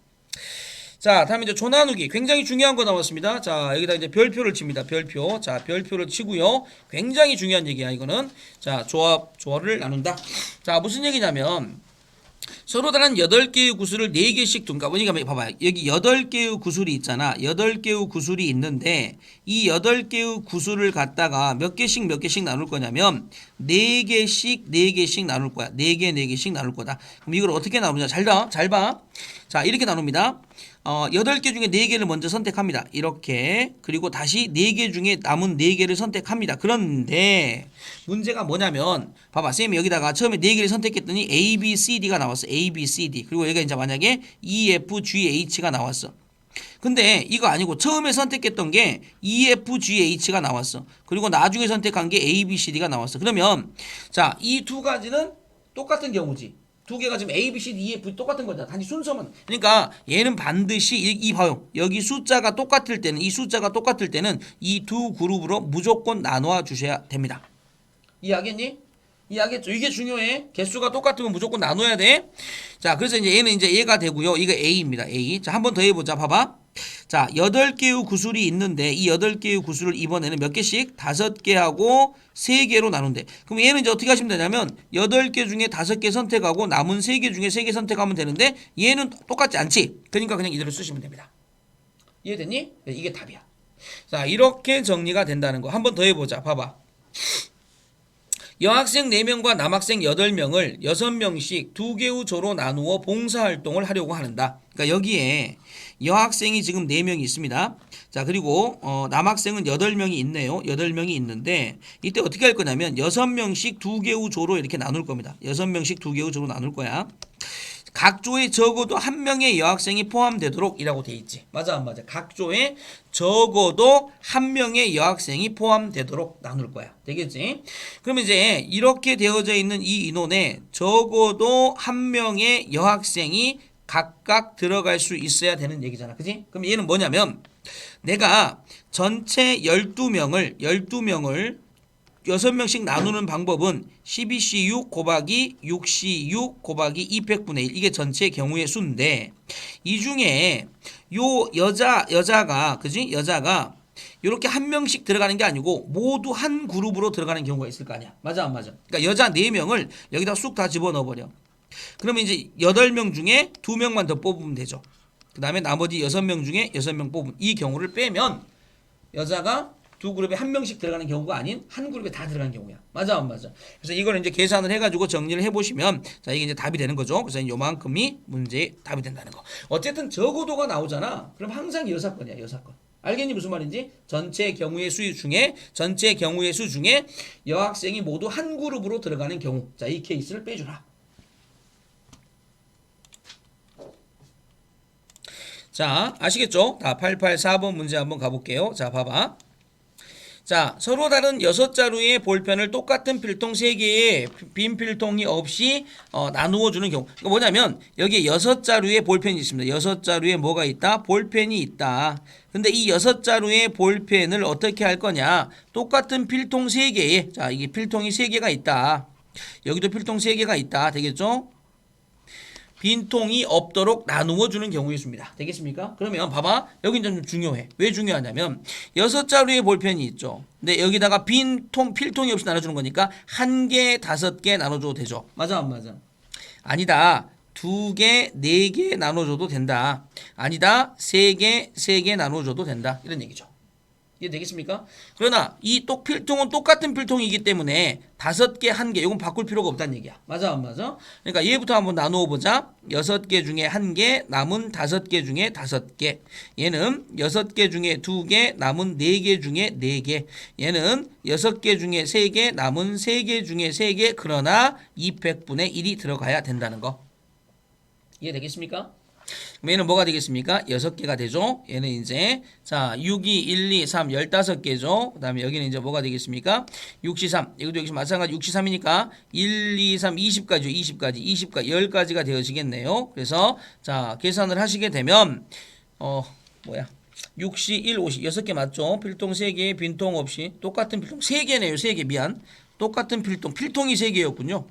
자, 다음에 이제 조나누기. 굉장히 중요한 거 나왔습니다. 자, 여기다 이제 별표를 칩니다. 별표. 자, 별표를 치고요. 굉장히 중요한 얘기야, 이거는. 자, 조합을 나눈다. 자, 무슨 얘기냐면, 서로 다른 8개의 구슬을 4개씩 둔가. 그러니까 봐봐요. 여기 8개의 구슬이 있잖아. 8개의 구슬이 있는데, 이 8개의 구슬을 갖다가 몇 개씩 나눌 거냐면, 4개씩 나눌 거야. 4개, 4개씩 나눌 거다. 그럼 이걸 어떻게 나누냐? 잘 봐. 자, 이렇게 나눕니다. 8개 중에 4개를 먼저 선택합니다. 이렇게. 그리고 다시 4개 중에 남은 4개를 선택합니다. 그런데 문제가 뭐냐면 봐봐. 쌤이 여기다가 처음에 4개를 선택했더니 A, B, C, D가 나왔어. A, B, C, D. 그리고 여기가 이제 만약에 E, F, G, H가 나왔어. 근데 이거 아니고 처음에 선택했던 게 E, F, G, H가 나왔어. 그리고 나중에 선택한 게 A, B, C, D가 나왔어. 그러면 자, 이 두 가지는 똑같은 경우지. 두 개가 지금 A, B, C, D, E, F 똑같은 거잖아. 단지 순서만. 그러니까 얘는 반드시 이 봐요. 여기 숫자가 똑같을 때는 이 두 그룹으로 무조건 나눠 주셔야 됩니다. 이해하겠니? 이해하겠죠? 이게 중요해. 개수가 똑같으면 무조건 나눠야 돼. 자, 그래서 이제 얘는 이제 얘가 되고요. 이거 A입니다. A. 자, 한 번 더 해보자. 봐봐. 자, 8개의 구슬이 있는데 이 8개의 구슬을 이번에는 몇 개씩? 5개하고 3개로 나눈대. 그럼 얘는 이제 어떻게 하시면 되냐면 8개 중에 5개 선택하고 남은 3개 중에 3개 선택하면 되는데 얘는 똑같지 않지? 그러니까 그냥 이대로 쓰시면 됩니다. 이해됐니? 이게 답이야. 자, 이렇게 정리가 된다는 거. 한 번 더 해보자. 봐봐. 여학생 4명과 남학생 8명을 6명씩 2개의 조로 나누어 봉사활동을 하려고 하는다. 그러니까 여기에 여학생이 지금 4명이 있습니다. 자, 그리고 남학생은 8명이 있네요. 8명이 있는데 이때 어떻게 할 거냐면 6명씩 2개의 조로 이렇게 나눌 겁니다. 6명씩 2개의 조로 나눌 거야. 각 조에 적어도 한 명의 여학생이 포함되도록 이라고 돼 있지. 맞아 안 맞아? 각 조에 적어도 한 명의 여학생이 포함되도록 나눌 거야. 되겠지? 그러면 이제 이렇게 되어져 있는 이 인원에 적어도 한 명의 여학생이 각각 들어갈 수 있어야 되는 얘기잖아. 그지? 그럼 얘는 뭐냐면 내가 전체 12명을 6명씩 나누는 방법은 12C6 곱하기 6C6 곱하기 200분의 1 이게 전체 경우의 수인데 이 중에 요 여자가 그지? 여자가 이렇게 한 명씩 들어가는 게 아니고 모두 한 그룹으로 들어가는 경우가 있을 거 아니야. 맞아 안 맞아? 그러니까 여자 4명을 여기다 쑥 다 집어넣어 버려. 그러면 이제 8명 중에 2명만 더 뽑으면 되죠. 그 다음에 나머지 6명 중에 6명 뽑으면 이 경우를 빼면 여자가 두 그룹에 한 명씩 들어가는 경우가 아닌 한 그룹에 다 들어가는 경우야. 맞아 안 맞아? 그래서 이걸 이제 계산을 해가지고 정리를 해보시면 자 이게 이제 답이 되는 거죠. 그래서 요만큼이 문제의 답이 된다는 거. 어쨌든 적어도가 나오잖아. 그럼 항상 여사건이야 여사건. 알겠니 무슨 말인지? 전체 경우의 수 중에 여학생이 모두 한 그룹으로 들어가는 경우. 자 이 케이스를 빼주라. 자 아시겠죠? 자 884번 문제 한번 가볼게요. 자 봐봐. 자 서로 다른 6자루의 볼펜을 똑같은 필통 3개의 빈 필통이 없이 나누어 주는 경우. 그러니까 뭐냐면 여기에 6자루의 볼펜이 있습니다. 6자루에 뭐가 있다? 볼펜이 있다. 근데 이 6자루의 볼펜을 어떻게 할 거냐? 똑같은 필통 3개에 자 이게 필통이 3개가 있다. 여기도 필통 3개가 있다. 되겠죠? 빈통이 없도록 나누어 주는 경우의 수입니다. 되겠습니까? 그러면 봐봐. 여기 좀 중요해. 왜 중요하냐면 6자루의 볼펜이 있죠. 근데 여기다가 필통이 없이 나눠주는 거니까 1개, 5개 나눠줘도 되죠. 맞아 안 맞아? 아니다. 2개, 4개 나눠줘도 된다. 아니다. 3개 나눠줘도 된다. 이런 얘기죠. 이해되겠습니까? 그러나 이 필통은 똑같은 필통이기 때문에 5개, 1개 이건 바꿀 필요가 없다는 얘기야. 맞아 안 맞아? 그러니까 얘부터 한번 나누어 보자. 6개 중에 1개, 남은 5개 중에 5개. 얘는 6개 중에 2개, 남은 4개 중에 4개. 얘는 6개 중에 3개, 남은 3개 중에 3개. 그러나 200분의 1이 들어가야 된다는 거. 이해되겠습니까? 그럼 얘는 뭐가 되겠습니까? 6개가 되죠. 얘는 이제 자 6, 2, 1, 2, 3 15개죠. 그 다음에 여기는 이제 뭐가 되겠습니까? 6, 3 이것도 역시 마찬가지 6, 3이니까 1, 2, 3 20까지죠. 20까지 10까지가 되어지겠네요. 그래서 자 계산을 하시게 되면 6시 1, 50 6개 맞죠? 필통 3개 빈통 없이 똑같은 필통 3개네요. 3개 미안. 똑같은 필통이 3개였군요.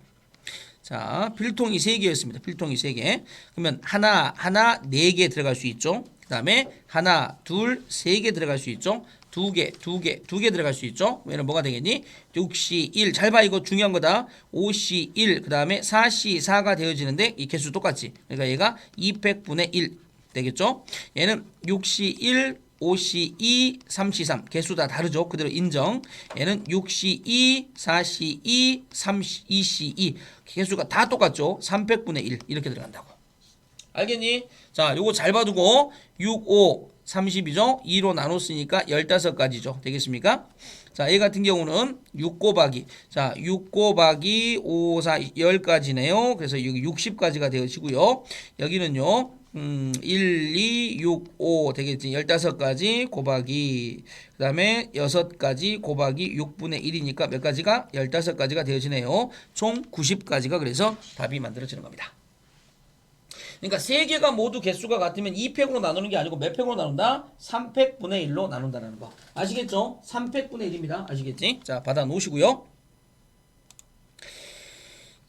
자, 필통이 3개였습니다. 필통이 3개. 그러면 하나, 4개 들어갈 수 있죠. 그 다음에 하나, 둘, 3개 들어갈 수 있죠. 2개 들어갈 수 있죠. 얘는 뭐가 되겠니? 6C 1. 잘 봐, 이거 중요한 거다. 5C 1. 그 다음에 4C 4가 되어지는데 이 개수 똑같지. 그러니까 얘가 200분의 1 되겠죠. 얘는 6C 1. 5C2, 3C3 개수 다 다르죠. 그대로 인정. 얘는 6C2, 4C2, 2C2 개수가 다 똑같죠. 300분의 1 이렇게 들어간다고. 알겠니? 자, 요거 잘 봐두고 6, 5, 30이죠. 2로 나눴으니까 15가지죠. 되겠습니까? 자, 얘 같은 경우는 6 곱하기 자, 6 곱하기 5, 4, 10가지네요. 그래서 여기 60가지가 되어지고요. 여기는요. 1, 2, 6, 5 되겠지. 15가지 곱하기 그 다음에 6가지 곱하기 6분의 1이니까 몇 가지가? 15가지가 되어지네요. 총 90가지가 그래서 답이 만들어지는 겁니다. 그러니까 3개가 모두 개수가 같으면 2팩으로 나누는 게 아니고 몇 팩으로 나눈다? 3팩분의 1로 나눈다는 거. 아시겠죠? 3팩분의 1입니다. 아시겠지? 자, 받아 놓으시고요.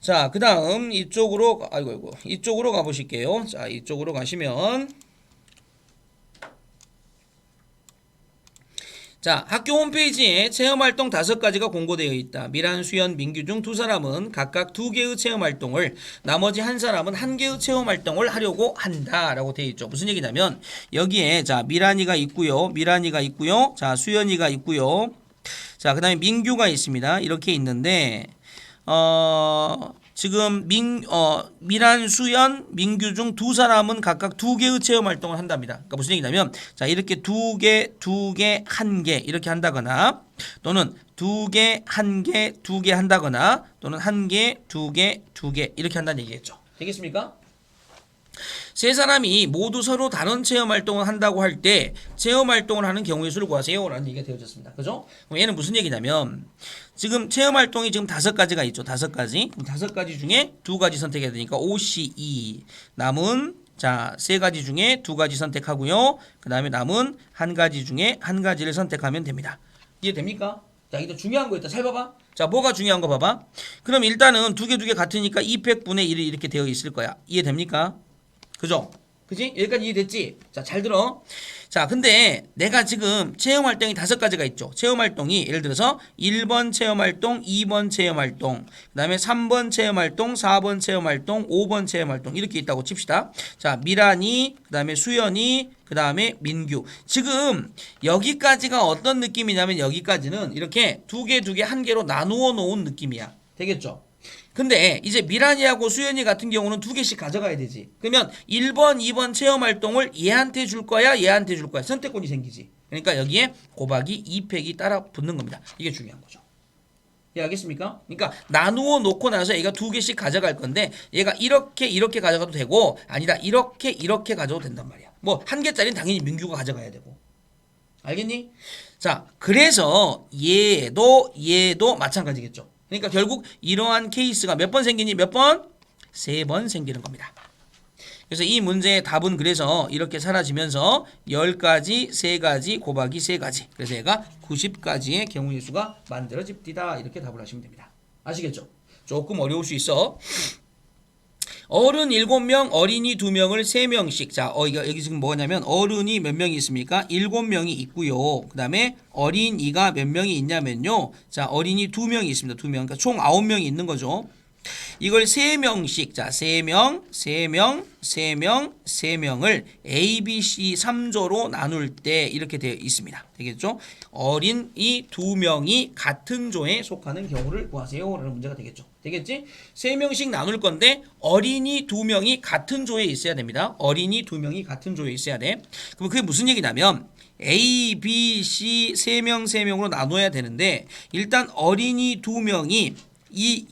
자, 그 다음 이쪽으로 이쪽으로 가보실게요. 자, 이쪽으로 가시면 자, 학교 홈페이지에 체험활동 5가지가 공고되어 있다. 미란, 수연, 민규 중 2사람은 각각 2개의 체험활동을 나머지 1사람은 1개의 체험활동을 하려고 한다 라고 되어 있죠. 무슨 얘기냐면 여기에 자 미란이가 있고요. 자 수연이가 있고요. 자, 그 다음에 민규가 있습니다. 이렇게 있는데 지금 미란, 수연, 민규 중 2사람은 각각 2개의 체험 활동을 한답니다. 그러니까 무슨 얘기냐면 자, 이렇게 2개, 1개 이렇게 한다거나 또는 2개, 1개, 2개 한다거나 또는 1개, 2개 이렇게 한다는 얘기겠죠. 되겠습니까? 세 사람이 모두 서로 다른 체험 활동을 한다고 할 때 체험 활동을 하는 경우의 수를 구하세요 라는 얘기가 되어졌습니다. 그죠? 그럼 얘는 무슨 얘기냐면 지금 체험 활동이 지금 5가지가 있죠. 5가지. 그럼 5가지 중에 2가지 선택해야 되니까 OC2 남은 자, 세 가지 중에 두 가지 선택하고요. 그 다음에 남은 한 가지 중에 한 가지를 선택하면 됩니다. 이해됩니까? 자, 이거 중요한 거 있다. 잘 봐봐. 자, 뭐가 중요한 거 봐봐. 그럼 일단은 두 개 같으니까 200분의 1이 이렇게 되어 있을 거야. 이해됩니까? 그죠? 그지? 여기까지 이해됐지? 자, 잘 들어. 자, 근데 내가 지금 체험활동이 5가지가 있죠. 체험활동이 예를 들어서 1번 체험활동, 2번 체험활동, 그 다음에 3번 체험활동, 4번 체험활동, 5번 체험활동 이렇게 있다고 칩시다. 자, 미란이, 그 다음에 수연이, 그 다음에 민규. 지금 여기까지가 어떤 느낌이냐면 여기까지는 이렇게 두 개, 한 개로 나누어 놓은 느낌이야. 되겠죠? 근데 이제 미란이하고 수연이 같은 경우는 두 개씩 가져가야 되지. 그러면 1번, 2번 체험활동을 얘한테 줄 거야, 얘한테 줄 거야. 선택권이 생기지. 그러니까 여기에 곱하기 2팩이 따라 붙는 겁니다. 이게 중요한 거죠. 예, 알겠습니까? 그러니까 나누어 놓고 나서 얘가 두 개씩 가져갈 건데 얘가 이렇게 가져가도 되고 아니다 이렇게 가져도 된단 말이야. 뭐 한 개짜리는 당연히 민규가 가져가야 되고. 알겠니? 자, 그래서 얘도 마찬가지겠죠. 그러니까 결국 이러한 케이스가 몇 번 생기니? 몇 번? 3번 생기는 겁니다. 그래서 이 문제의 답은 그래서 이렇게 사라지면서 10가지, 3가지, 곱하기 3가지. 그래서 얘가 90가지의 경우의 수가 만들어집니다. 이렇게 답을 하시면 됩니다. 아시겠죠? 조금 어려울 수 있어. 어른 7명, 어린이 2명을 3명씩. 자, 여기 지금 뭐냐면 어른이 몇 명이 있습니까? 7명이 있고요. 그 다음에 어린이가 몇 명이 있냐면요. 자, 어린이 2명이 있습니다. 2명. 그러니까 총 9명이 있는 거죠. 이걸 3명씩, 자, 3명을 A, B, C 3조로 나눌 때 이렇게 되어 있습니다. 되겠죠? 어린이 2명이 같은 조에 속하는 경우를 구하세요. 라는 문제가 되겠죠. 되겠지? 3명씩 나눌 건데 어린이 2명이 같은 조에 있어야 됩니다. 어린이 2명이 같은 조에 있어야 돼. 그럼 그게 무슨 얘기냐면 A, B, C 3명으로 나눠야 되는데 일단 어린이 2명이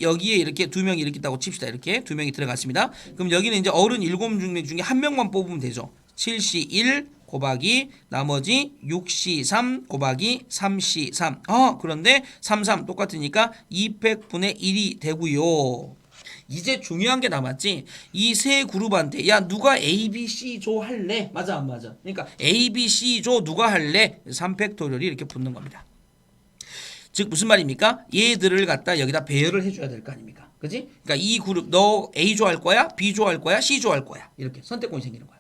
여기에 이렇게 2명이 이렇게 있다고 칩시다. 이렇게 2명이 들어갔습니다. 그럼 여기는 이제 어른 7명 중에 한 명만 뽑으면 되죠. 7C 1 곱하기 나머지 6C 3 곱하기 3C 3. 그런데 3 똑같으니까 200분의 1이 되고요. 이제 중요한 게 남았지. 이 세 그룹한테 야 누가 A, B, C 조 할래? 맞아 안 맞아? 그러니까 A, B, C 조 누가 할래? 3팩토리얼이 이렇게 붙는 겁니다. 즉 무슨 말입니까? 얘들을 갖다 여기다 배열을 해줘야 될 거 아닙니까? 그지? 그러니까 이 그룹 너 A조 할 거야? B조 할 거야? C조 할 거야? 이렇게 선택권이 생기는 거야.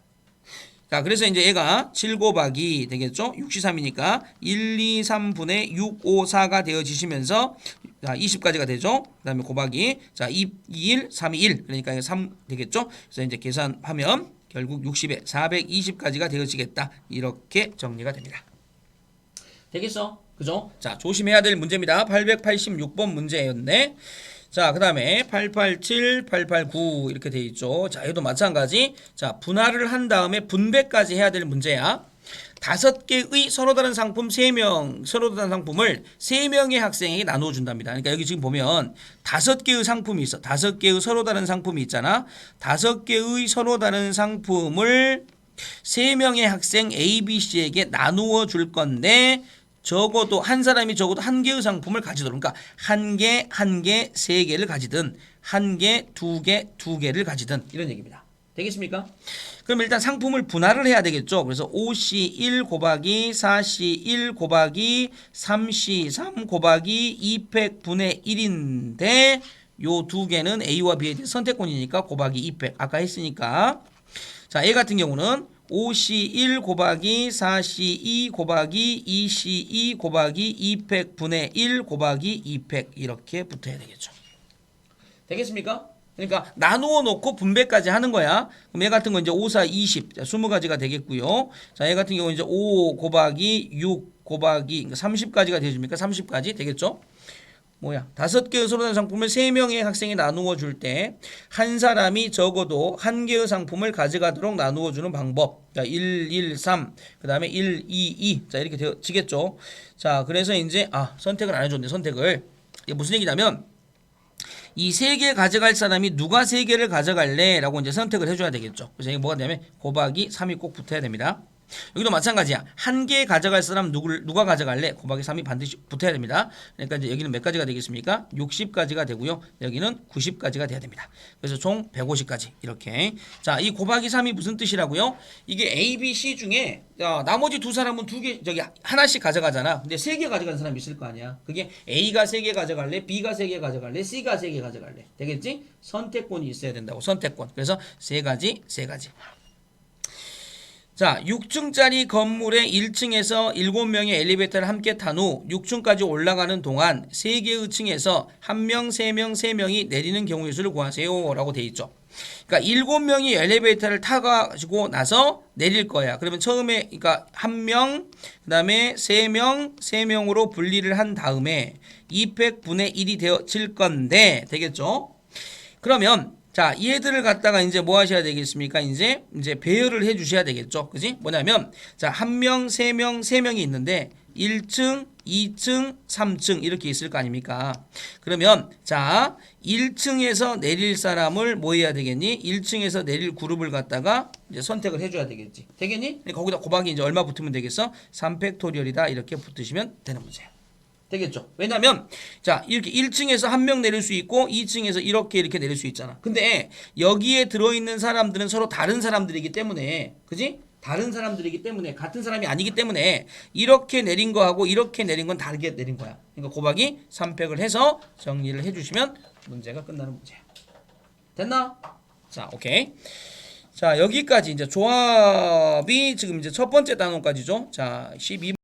자, 그래서 이제 얘가 7 곱하기 되겠죠? 63이니까 1, 2, 3분의 6, 5, 4가 되어지시면서 자, 20까지가 되죠? 그 다음에 곱하기 자, 2, 1, 3, 1 그러니까 3 되겠죠? 그래서 이제 계산하면 결국 60에 420까지가 되어지겠다. 이렇게 정리가 됩니다. 되겠어? 그죠? 자, 조심해야 될 문제입니다. 886번 문제였네. 자, 그 다음에 887, 889 이렇게 돼 있죠. 자, 얘도 마찬가지. 자, 분할을 한 다음에 분배까지 해야 될 문제야. 5개의 서로 다른 상품 3명, 서로 다른 상품을 3명의 학생에게 나누어 준답니다. 그러니까 여기 지금 보면 5개의 상품이 있어. 5개의 서로 다른 상품이 있잖아. 5개의 서로 다른 상품을 3명의 학생 A, B, C에게 나누어 줄 건데 적어도 한 사람이 적어도 한 개의 상품을 가지도록 그러니까 한 개, 3개를 가지든 한 개, 2개, 2개를 가지든 이런 얘기입니다. 되겠습니까? 그럼 일단 상품을 분할을 해야 되겠죠. 그래서 5C1 곱하기 4C1 곱하기 3C3 곱하기 200분의 1인데 요 두 개는 A와 B에 대한 선택권이니까 곱하기 200 아까 했으니까 자, A 같은 경우는 5C1 곱하기 4C2 곱하기 2C2 곱하기 200분의 1 곱하기 200 이렇게 붙어야 되겠죠. 되겠습니까? 그러니까 나누어 놓고 분배까지 하는 거야. 그럼 얘 같은 거 이제 5, 4, 20 자, 20가지가 되겠고요. 자, 얘 같은 경우 이제 5 곱하기 6 곱하기 그러니까 30가지가 되어줍니까? 30까지 되겠죠? 5개의 서로 다른 상품을 3명의 학생이 나누어 줄 때 한 사람이 적어도 한 개의 상품을 가져가도록 나누어 주는 방법. 자, 1, 1, 3, 그 다음에 1, 2, 2. 자, 이렇게 되어지겠죠. 자, 그래서 이제, 선택을 안 해줬네, 선택을. 이게 무슨 얘기냐면, 이 3개 가져갈 사람이 누가 3개를 가져갈래? 라고 이제 선택을 해줘야 되겠죠. 그래서 이게 뭐가 되냐면, 곱하기 3이 꼭 붙어야 됩니다. 여기도 마찬가지야. 한 개 가져갈 사람 누가 가져갈래? 곱하기 3이 반드시 붙어야 됩니다. 그러니까 이제 여기는 몇 가지가 되겠습니까? 60가지가 되고요. 여기는 90가지가 돼야 됩니다. 그래서 총 150가지 이렇게. 자, 이 곱하기 3이 무슨 뜻이라고요? 이게 A, B, C 중에 나머지 두 사람은 두 개 저기 하나씩 가져가잖아. 근데 세 개 가져가는 사람이 있을 거 아니야. 그게 A가 세 개 가져갈래? B가 세 개 가져갈래? C가 세 개 가져갈래? 되겠지? 선택권이 있어야 된다고. 선택권. 그래서 세 가지. 자, 6층짜리 건물의 1층에서 7명의 엘리베이터를 함께 탄 후 6층까지 올라가는 동안 3개의 층에서 1명, 3명, 3명이 내리는 경우의 수를 구하세요 라고 돼 있죠. 그러니까 7명이 엘리베이터를 타가지고 나서 내릴 거야. 그러면 처음에 그러니까 1명, 그다음에 3명, 3명으로 분리를 한 다음에 200분의 1이 되어질 건데 되겠죠? 그러면 자, 얘들을 갖다가 이제 뭐 하셔야 되겠습니까? 이제 배열을 해 주셔야 되겠죠. 그지? 뭐냐면 자, 1명, 3명, 3명이 있는데 1층, 2층, 3층 이렇게 있을 거 아닙니까? 그러면 자, 1층에서 내릴 사람을 뭐 해야 되겠니? 1층에서 내릴 그룹을 갖다가 이제 선택을 해 줘야 되겠지. 되겠니? 거기다 곱하기 이제 얼마 붙으면 되겠어? 3팩토리얼이다 이렇게 붙으시면 되는 문제야. 되겠죠? 왜냐면 자, 이렇게 1층에서 한 명 내릴 수 있고 2층에서 이렇게 내릴 수 있잖아. 근데 여기에 들어있는 사람들은 서로 다른 사람들이기 때문에 그지? 다른 사람들이기 때문에 같은 사람이 아니기 때문에 이렇게 내린 거하고 이렇게 내린 건 다르게 내린 거야. 그러니까 곱하기 3팩을 해서 정리를 해주시면 문제가 끝나는 문제야. 됐나? 자, 오케이. 자, 여기까지 이제 조합이 지금 이제 첫 번째 단원까지죠. 자, 12